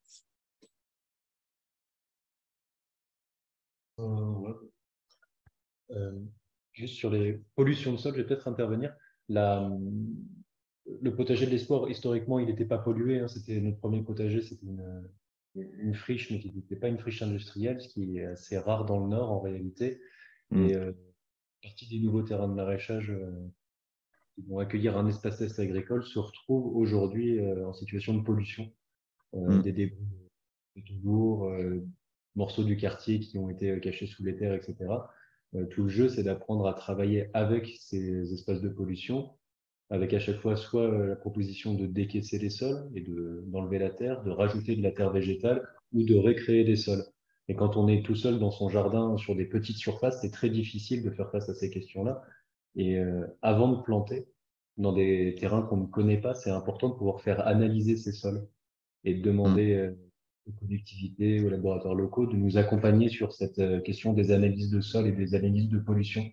Juste sur les pollutions de sol, je vais peut-être intervenir. Le potager de l'Espoir, historiquement, il n'était pas pollué. C'était notre premier potager, c'était une friche, mais qui n'était pas une friche industrielle, ce qui est assez rare dans le Nord en réalité. Et partie des nouveaux terrains de maraîchage qui vont accueillir un espace test agricole se retrouvent aujourd'hui en situation de pollution. Des débris de métaux lourds, morceaux du quartier qui ont été cachés sous les terres, etc. Tout le jeu, c'est d'apprendre à travailler avec ces espaces de pollution, avec à chaque fois soit la proposition de décaisser les sols et d'enlever la terre, de rajouter de la terre végétale ou de récréer des sols. Et quand on est tout seul dans son jardin sur des petites surfaces, c'est très difficile de faire face à ces questions-là. Et avant de planter, dans des terrains qu'on ne connaît pas, c'est important de pouvoir faire analyser ces sols et de demander aux collectivités, aux laboratoires locaux de nous accompagner sur cette question des analyses de sol et des analyses de pollution.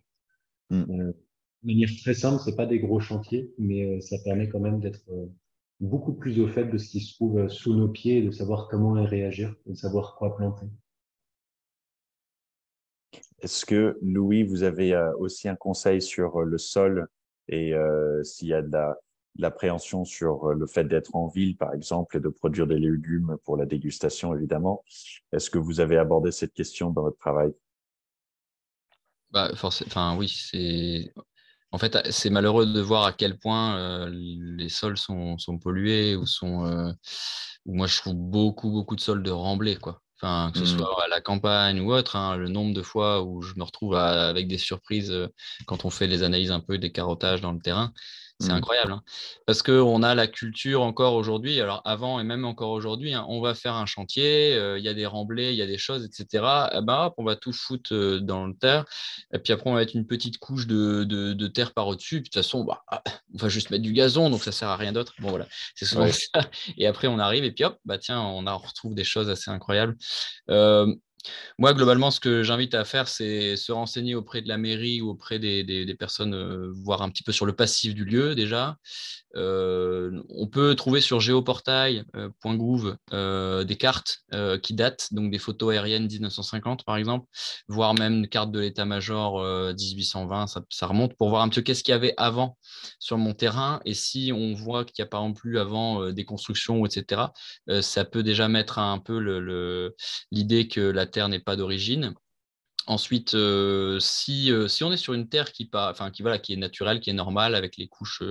De manière très simple, c'est pas des gros chantiers, mais ça permet quand même d'être beaucoup plus au fait de ce qui se trouve sous nos pieds et de savoir comment y réagir et de savoir quoi planter. Est-ce que, Louis, vous avez aussi un conseil sur le sol et s'il y a l'appréhension sur le fait d'être en ville, par exemple, et de produire des légumes pour la dégustation, évidemment. Est-ce que vous avez abordé cette question dans votre travail? Bah, enfin, oui, en fait, c'est malheureux de voir à quel point les sols sont pollués ou moi je trouve beaucoup de sols de remblai, quoi. Enfin, que ce soit à la campagne ou autre, hein, le nombre de fois où je me retrouve avec des surprises quand on fait les analyses un peu des carottages dans le terrain, c'est incroyable, hein. Parce qu'on a la culture encore aujourd'hui, alors avant et même encore aujourd'hui, hein, on va faire un chantier, il y a des remblais, il y a des choses, etc. Eh ben, hop, on va tout foutre dans le terre. Et puis après, on va mettre une petite couche de terre par au-dessus. Puis de toute façon, bah, on va juste mettre du gazon, donc ça sert à rien d'autre. Bon, voilà, c'est souvent Ouais. ça. Et après, on arrive et puis hop, bah tiens, on retrouve des choses assez incroyables. Euh, Moi, globalement, ce que j'invite à faire, c'est se renseigner auprès de la mairie ou auprès des personnes, voir un petit peu sur le passif du lieu déjà. On peut trouver sur géoportail.gouv des cartes qui datent, donc des photos aériennes 1950 par exemple, voire même une carte de l'état-major 1820, ça remonte pour voir un petit peu qu'est-ce qu'il y avait avant sur mon terrain. Et si on voit qu'il n'y a pas non plus avant des constructions, etc., ça peut déjà mettre un peu l'idée que la Terre n'est pas d'origine. Ensuite, si on est sur une terre qui est naturelle, qui est normale, avec les couches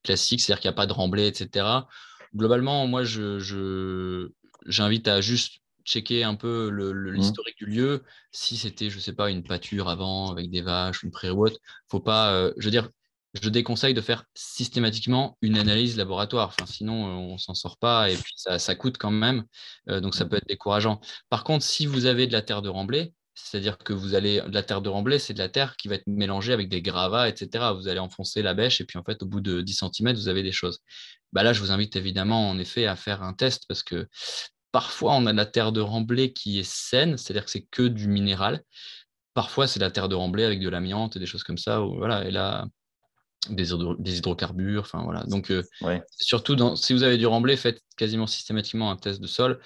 classiques, c'est-à-dire qu'il n'y a pas de remblai, etc., globalement, moi, j'invite à juste checker un peu l'historique du lieu. Si c'était, je ne sais pas, une pâture avant, avec des vaches, une prairie ou autre, faut pas, je veux dire, je déconseille de faire systématiquement une analyse laboratoire. Enfin, sinon, on ne s'en sort pas et puis ça coûte quand même. Donc, ça peut être décourageant. Par contre, si vous avez de la terre de remblai, c'est-à-dire que de la terre de remblai, c'est de la terre qui va être mélangée avec des gravats, etc. Vous allez enfoncer la bêche et puis en fait, au bout de 10 cm, vous avez des choses. Bah là, je vous invite évidemment en effet à faire un test parce que parfois, on a de la terre de remblai qui est saine, c'est-à-dire que c'est que du minéral. Parfois, c'est de la terre de remblai avec de l'amiante et des choses comme ça. Voilà, et là, des hydrocarbures. Enfin, voilà. Donc, Ouais. surtout, si vous avez du remblai, faites quasiment systématiquement un test de sol.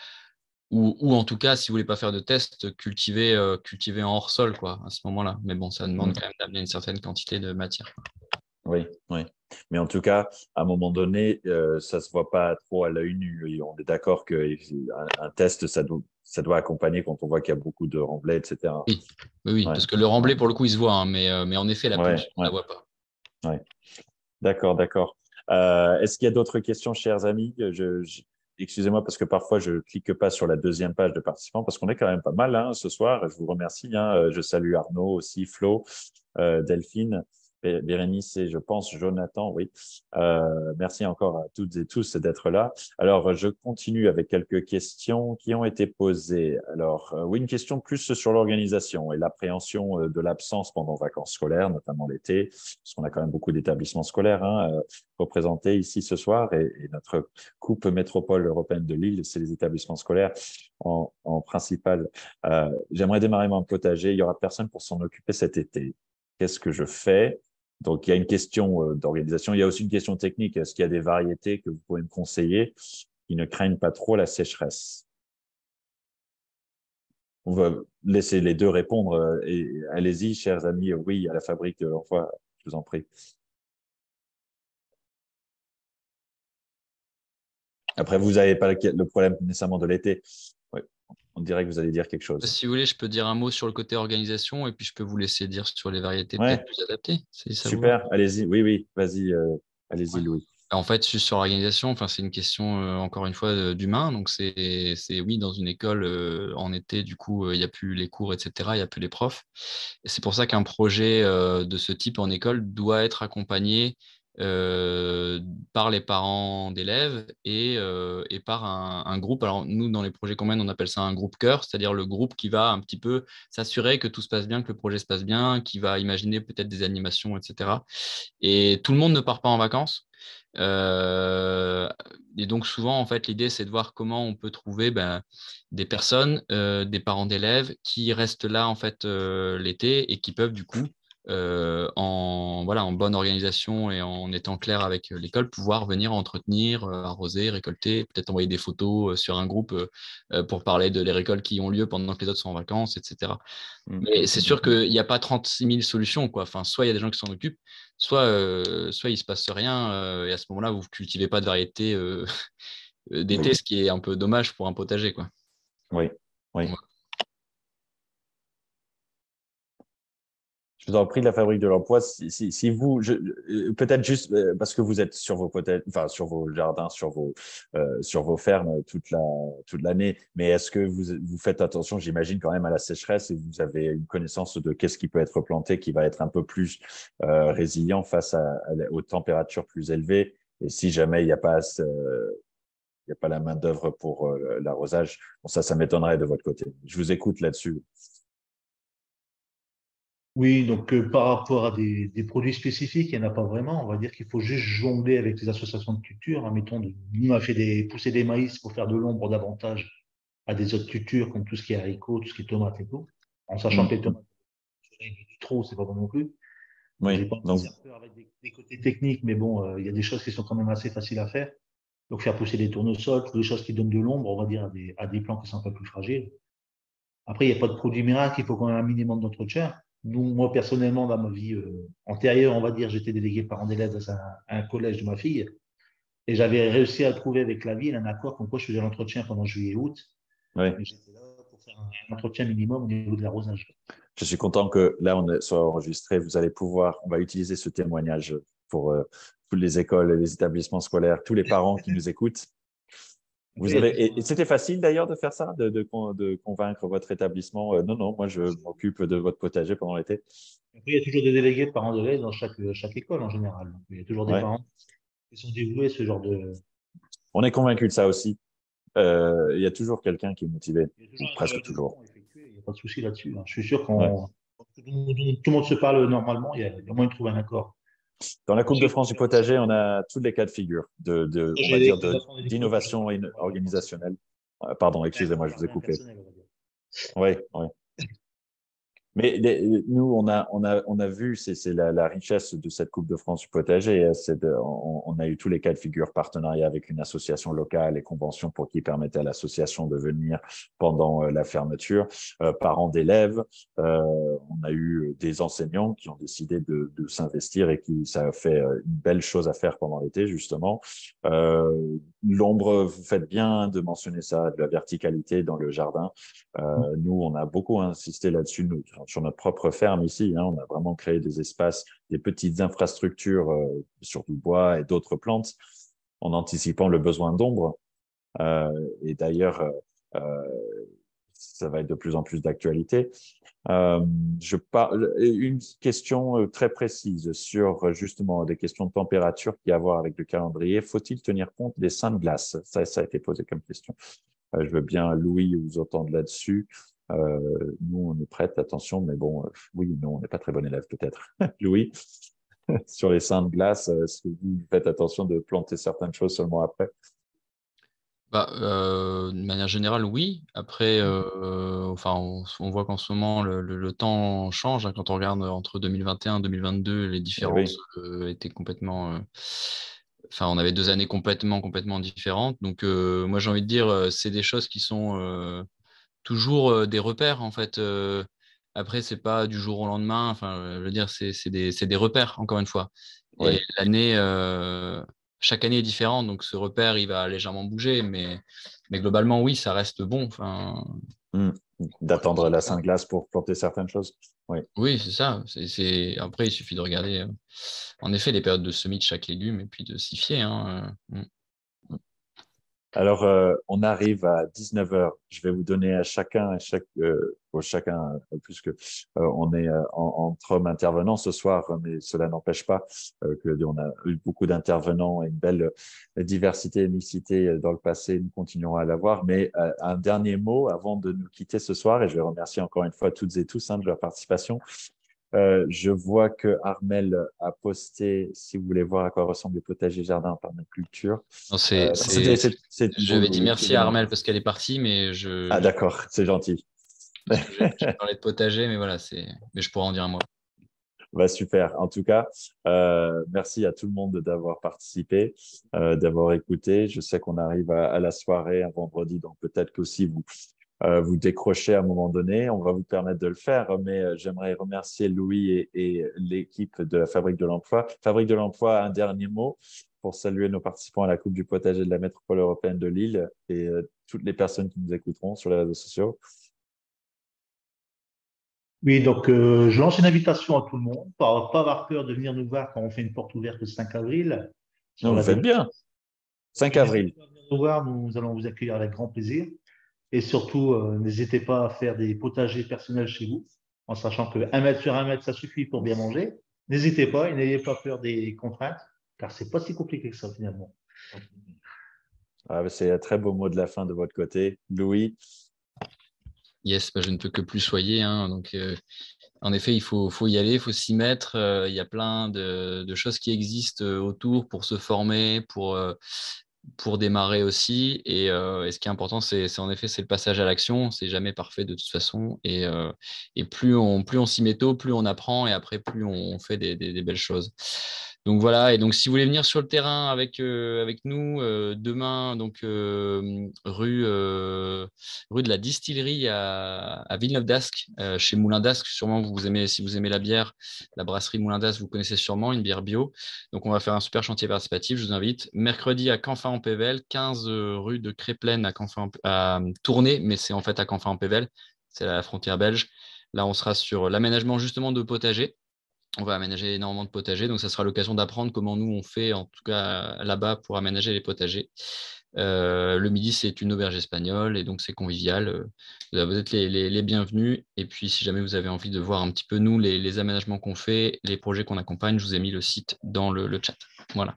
Ou en tout cas, si vous voulez pas faire de test, cultivez en hors sol, quoi, à ce moment-là. Mais bon, ça demande quand même d'amener une certaine quantité de matière, quoi. Oui, oui. Mais en tout cas, à un moment donné, ça ne se voit pas trop à l'œil nu. Et on est d'accord qu'un test, ça doit accompagner quand on voit qu'il y a beaucoup de remblais, etc. Oui, Ouais, parce que le remblai, ouais, pour le coup, il se voit, hein, mais en effet, la ouais, pollution, on ne la voit pas. ouais. D'accord, d'accord. Est-ce qu'il y a d'autres questions, chers amis? Excusez-moi parce que parfois je clique pas sur la deuxième page de participants parce qu'on est quand même pas mal hein, ce soir. Je vous remercie, hein. Je salue Arnaud aussi, Flo, Delphine, Bérénice et je pense Jonathan. Oui. Merci encore à toutes et tous d'être là. Alors, je continue avec quelques questions qui ont été posées. Alors, oui, une question plus sur l'organisation et l'appréhension de l'absence pendant vacances scolaires, notamment l'été, parce qu'on a quand même beaucoup d'établissements scolaires hein, représentés ici ce soir et notre coupe métropole européenne de Lille, c'est les établissements scolaires en principal. J'aimerais démarrer mon potager. Il y aura personne pour s'en occuper cet été. Qu'est-ce que je fais? Donc, il y a une question d'organisation. Il y a aussi une question technique. Est-ce qu'il y a des variétés que vous pouvez me conseiller qui ne craignent pas trop la sécheresse? On va laisser les deux répondre. Et allez-y, chers amis. Oui, à la fabrique de l'emploi, je vous en prie. Après, vous n'avez pas le problème nécessairement de l'été. Oui, on dirait que vous allez dire quelque chose. Si vous voulez, je peux dire un mot sur le côté organisation et puis je peux vous laisser dire sur les variétés peut-être Ouais, plus adaptées, si ça vous va. super. Allez-y. Oui, oui. Vas-y. Allez-y, Ouais. Louis. En fait, juste sur l'organisation, enfin, c'est une question, encore une fois, d'humain. Donc, oui, dans une école, en été, du coup, il n'y a plus les cours, etc., il n'y a plus les profs. Et c'est pour ça qu'un projet de ce type en école doit être accompagné par les parents d'élèves et par un groupe. Alors, nous, dans les projets qu'on mène, on appelle ça un groupe cœur, c'est-à-dire le groupe qui va un petit peu s'assurer que tout se passe bien, que le projet se passe bien, qui va imaginer peut-être des animations, etc. Et tout le monde ne part pas en vacances. Et donc souvent, en fait, l'idée, c'est de voir comment on peut trouver des personnes, des parents d'élèves qui restent là en fait l'été et qui peuvent du coup en bonne organisation et en étant clair avec l'école, pouvoir venir entretenir, arroser, récolter, peut-être envoyer des photos sur un groupe pour parler de les récoltes qui ont lieu pendant que les autres sont en vacances, etc. Mais c'est sûr qu'il n'y a pas 36 000 solutions, quoi. Enfin, soit il y a des gens qui s'en occupent, soit il ne se passe rien et à ce moment-là, vous ne cultivez pas de variété d'été, ce qui est un peu dommage pour un potager, quoi. Oui. Ouais. Je vous en prie, la Fabrique de l'Emploi, si vous, peut-être juste parce que vous êtes sur vos sur vos jardins, sur vos fermes toute l'année, mais est-ce que vous faites attention, j'imagine quand même à la sécheresse et vous avez une connaissance de qu'est-ce qui peut être planté qui va être un peu plus résilient face aux températures plus élevées et si jamais il n'y a pas la main d'œuvre pour l'arrosage, bon, ça m'étonnerait de votre côté. Je vous écoute là-dessus. Oui, donc par rapport à des produits spécifiques, il n'y en a pas vraiment. On va dire qu'il faut juste jongler avec les associations de culture. Hein. Mettons, nous, on a fait pousser des maïs pour faire de l'ombre davantage à des autres cultures, comme tout ce qui est haricots, tout ce qui est tomates et tout. En sachant que les tomates, du trop, c'est pas bon non plus. Donc, j'ai Oui, pas envie de donc faire peur avec des côtés techniques, mais bon, il y a des choses qui sont quand même assez faciles à faire. Donc, faire pousser des tournesols, des choses qui donnent de l'ombre, on va dire, à des plants qui sont un peu plus fragiles. Après, il n'y a pas de produit miracle, il faut quand même un minimum d'entretien. Moi, personnellement, dans ma vie antérieure, on va dire, j'étais délégué parent d'élève dans un collège de ma fille. Et j'avais réussi à trouver avec la ville un accord comme quoi je faisais l'entretien pendant juillet et août. oui. Et j'étais là pour faire un entretien minimum au niveau de l'arrosage. Je suis content que là, on soit enregistré. On va utiliser ce témoignage pour toutes les écoles et les établissements scolaires, tous les parents qui nous écoutent. Et c'était facile d'ailleurs de faire ça, de convaincre votre établissement. Non, moi je m'occupe de votre potager pendant l'été. Après, il y a toujours des délégués de parents d'élèves dans chaque école en général. Donc, il y a toujours des Ouais. parents qui sont dévoués à ce genre de. On est convaincu de ça aussi. Il y a toujours quelqu'un qui est motivé, Il y a ou toujours un presque travail de toujours. fond effectué, il n'y a pas de souci là-dessus. Hein. Je suis sûr Ouais. tout le monde se parle normalement, il y a au moins de trouver un accord. Dans la Coupe de Ensuite, France du potager, on a tous les cas de figure on va dire, d'innovation organisationnelle. Pardon, excusez-moi, je vous ai coupé. Oui, oui. Mais nous, on a vu, c'est la richesse de cette Coupe de France du potager. On a eu tous les cas de figure, partenariat avec une association locale et conventions pour qui permettaient à l'association de venir pendant la fermeture, parents d'élèves. On a eu des enseignants qui ont décidé de s'investir et ça a fait une belle chose à faire pendant l'été, justement. L'ombre, vous faites bien de mentionner ça, de la verticalité dans le jardin. Nous, on a beaucoup insisté là-dessus sur notre propre ferme ici. Hein, on a vraiment créé des espaces, des petites infrastructures sur du bois et d'autres plantes en anticipant le besoin d'ombre. Et d'ailleurs, ça va être de plus en plus d'actualité. Une question très précise sur justement des questions de température qui a à voir avec le calendrier. Faut-il tenir compte des seins de glace? Ça a été posé comme question. Je veux bien, Louis, vous entendre là-dessus. Nous, on est prêts, attention, mais bon, oui, non, on n'est pas très bon élève peut-être. Louis, sur les seins de glace, est-ce que vous faites attention de planter certaines choses seulement après? De manière générale, oui. Après, on voit qu'en ce moment, le temps change. Hein. Quand on regarde entre 2021 et 2022, les différences étaient complètement. On avait 2 années complètement différentes. Donc, moi, j'ai envie de dire, c'est des choses qui sont toujours des repères, en fait. Après, c'est pas du jour au lendemain. Enfin, je veux dire, c'est des repères, encore une fois. Oui. Et chaque année est différente, donc ce repère, il va légèrement bouger, mais globalement, oui, ça reste bon. Enfin, D'attendre la sainte glace pour planter certaines choses. Oui. Oui, c'est ça. Après, il suffit de regarder, en effet, les périodes de semis de chaque légume et puis de s'y fier. Hein. Alors, on arrive à 19 heures. Je vais vous donner à chacun, puisque on est entre hommes intervenants ce soir, mais cela n'empêche pas qu'on a eu beaucoup d'intervenants et une belle diversité et mixité dans le passé. Nous continuerons à l'avoir. Mais un dernier mot avant de nous quitter ce soir, et je vais remercier encore une fois toutes et tous de leur participation. Je vois que Armel a posté, si vous voulez voir à quoi ressemble le potager jardin par notre culture. Je vais dire merci à Armel parce qu'elle est partie, mais Ah d'accord, c'est gentil. Je parlais de potager, mais voilà, mais je pourrais en dire un mot. Bah, super. En tout cas, merci à tout le monde d'avoir participé, d'avoir écouté. Je sais qu'on arrive à la soirée, un vendredi, donc peut-être qu'aussi vous décrochez à un moment donné. On va vous permettre de le faire, mais j'aimerais remercier Louis et l'équipe de la Fabrique de l'Emploi. Fabrique de l'Emploi, un dernier mot pour saluer nos participants à la Coupe du potager de la métropole européenne de Lille et toutes les personnes qui nous écouteront sur les réseaux sociaux. Oui, donc je lance une invitation à tout le monde, pas avoir peur de venir nous voir quand on fait une porte ouverte le 5 avril Non, sur vous la faites démo. bien. 5 N'hésitez avril. pas à venir nous voir, nous allons vous accueillir avec grand plaisir. Et surtout, n'hésitez pas à faire des potagers personnels chez vous, en sachant que 1 mètre sur 1 mètre, ça suffit pour bien manger. N'hésitez pas et n'ayez pas peur des contraintes, car c'est pas si compliqué que ça finalement. Ah, c'est un très beau mot de la fin de votre côté. Louis, Yes, bah, je ne peux que plus soyer, hein. Donc, en effet, faut y aller, il faut s'y mettre. Il y a plein de choses qui existent autour pour se former, pour démarrer aussi. Et ce qui est important, c'est en effet, c'est le passage à l'action. C'est jamais parfait de toute façon. Et plus on s'y met tôt, plus on apprend. Et après, plus on fait des belles choses. Donc voilà. Et donc, si vous voulez venir sur le terrain avec nous, demain, donc rue de la Distillerie à Villeneuve-d'Ascq, chez Moulin d'Ascq. Sûrement, si vous aimez la bière, la brasserie Moulin d'Ascq, vous connaissez sûrement, une bière bio. Donc, on va faire un super chantier participatif. Je vous invite. Mercredi à Canfin-en-Pévèle, 15 rue de Créplaine à Tournai, mais c'est en fait à Canfin-en-Pévèle. C'est à la frontière belge. Là, on sera sur l'aménagement justement de potagers. On va aménager énormément de potagers, donc ça sera l'occasion d'apprendre comment nous on fait, en tout cas là-bas, pour aménager les potagers. Le midi, c'est une auberge espagnole et donc c'est convivial. Vous êtes les bienvenus. Et puis, si jamais vous avez envie de voir un petit peu nous, les aménagements qu'on fait, les projets qu'on accompagne, je vous ai mis le site dans le chat. Voilà.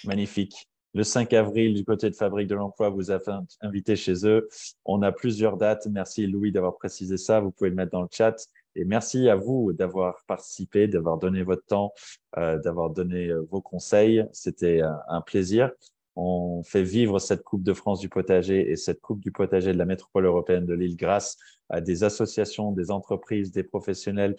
magnifique. Le 5 avril, du côté de Fabrique de l'Emploi, vous avez invité chez eux. On a plusieurs dates. Merci Louis d'avoir précisé ça. Vous pouvez le mettre dans le chat. Et merci à vous d'avoir participé, d'avoir donné votre temps, d'avoir donné vos conseils. C'était un plaisir. On fait vivre cette Coupe de France du potager et cette Coupe du potager de la métropole européenne de Lille grâce à des associations, des entreprises, des professionnels,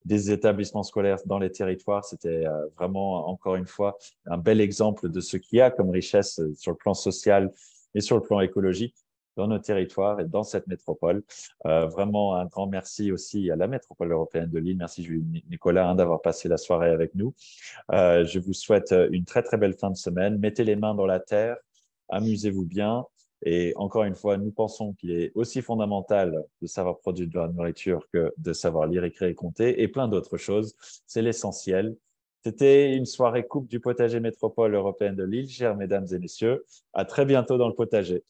des établissements scolaires dans les territoires. C'était vraiment, encore une fois, un bel exemple de ce qu'il y a comme richesse sur le plan social et sur le plan écologique dans nos territoires et dans cette métropole. Vraiment un grand merci aussi à la métropole européenne de Lille. Merci Julie Nicolas d'avoir passé la soirée avec nous. Je vous souhaite une très très belle fin de semaine. Mettez les mains dans la terre, amusez-vous bien. Et encore une fois, nous pensons qu'il est aussi fondamental de savoir produire de la nourriture que de savoir lire, écrire et compter et plein d'autres choses. C'est l'essentiel. C'était une soirée Coupe du potager métropole européenne de Lille. Chers mesdames et messieurs, à très bientôt dans le potager.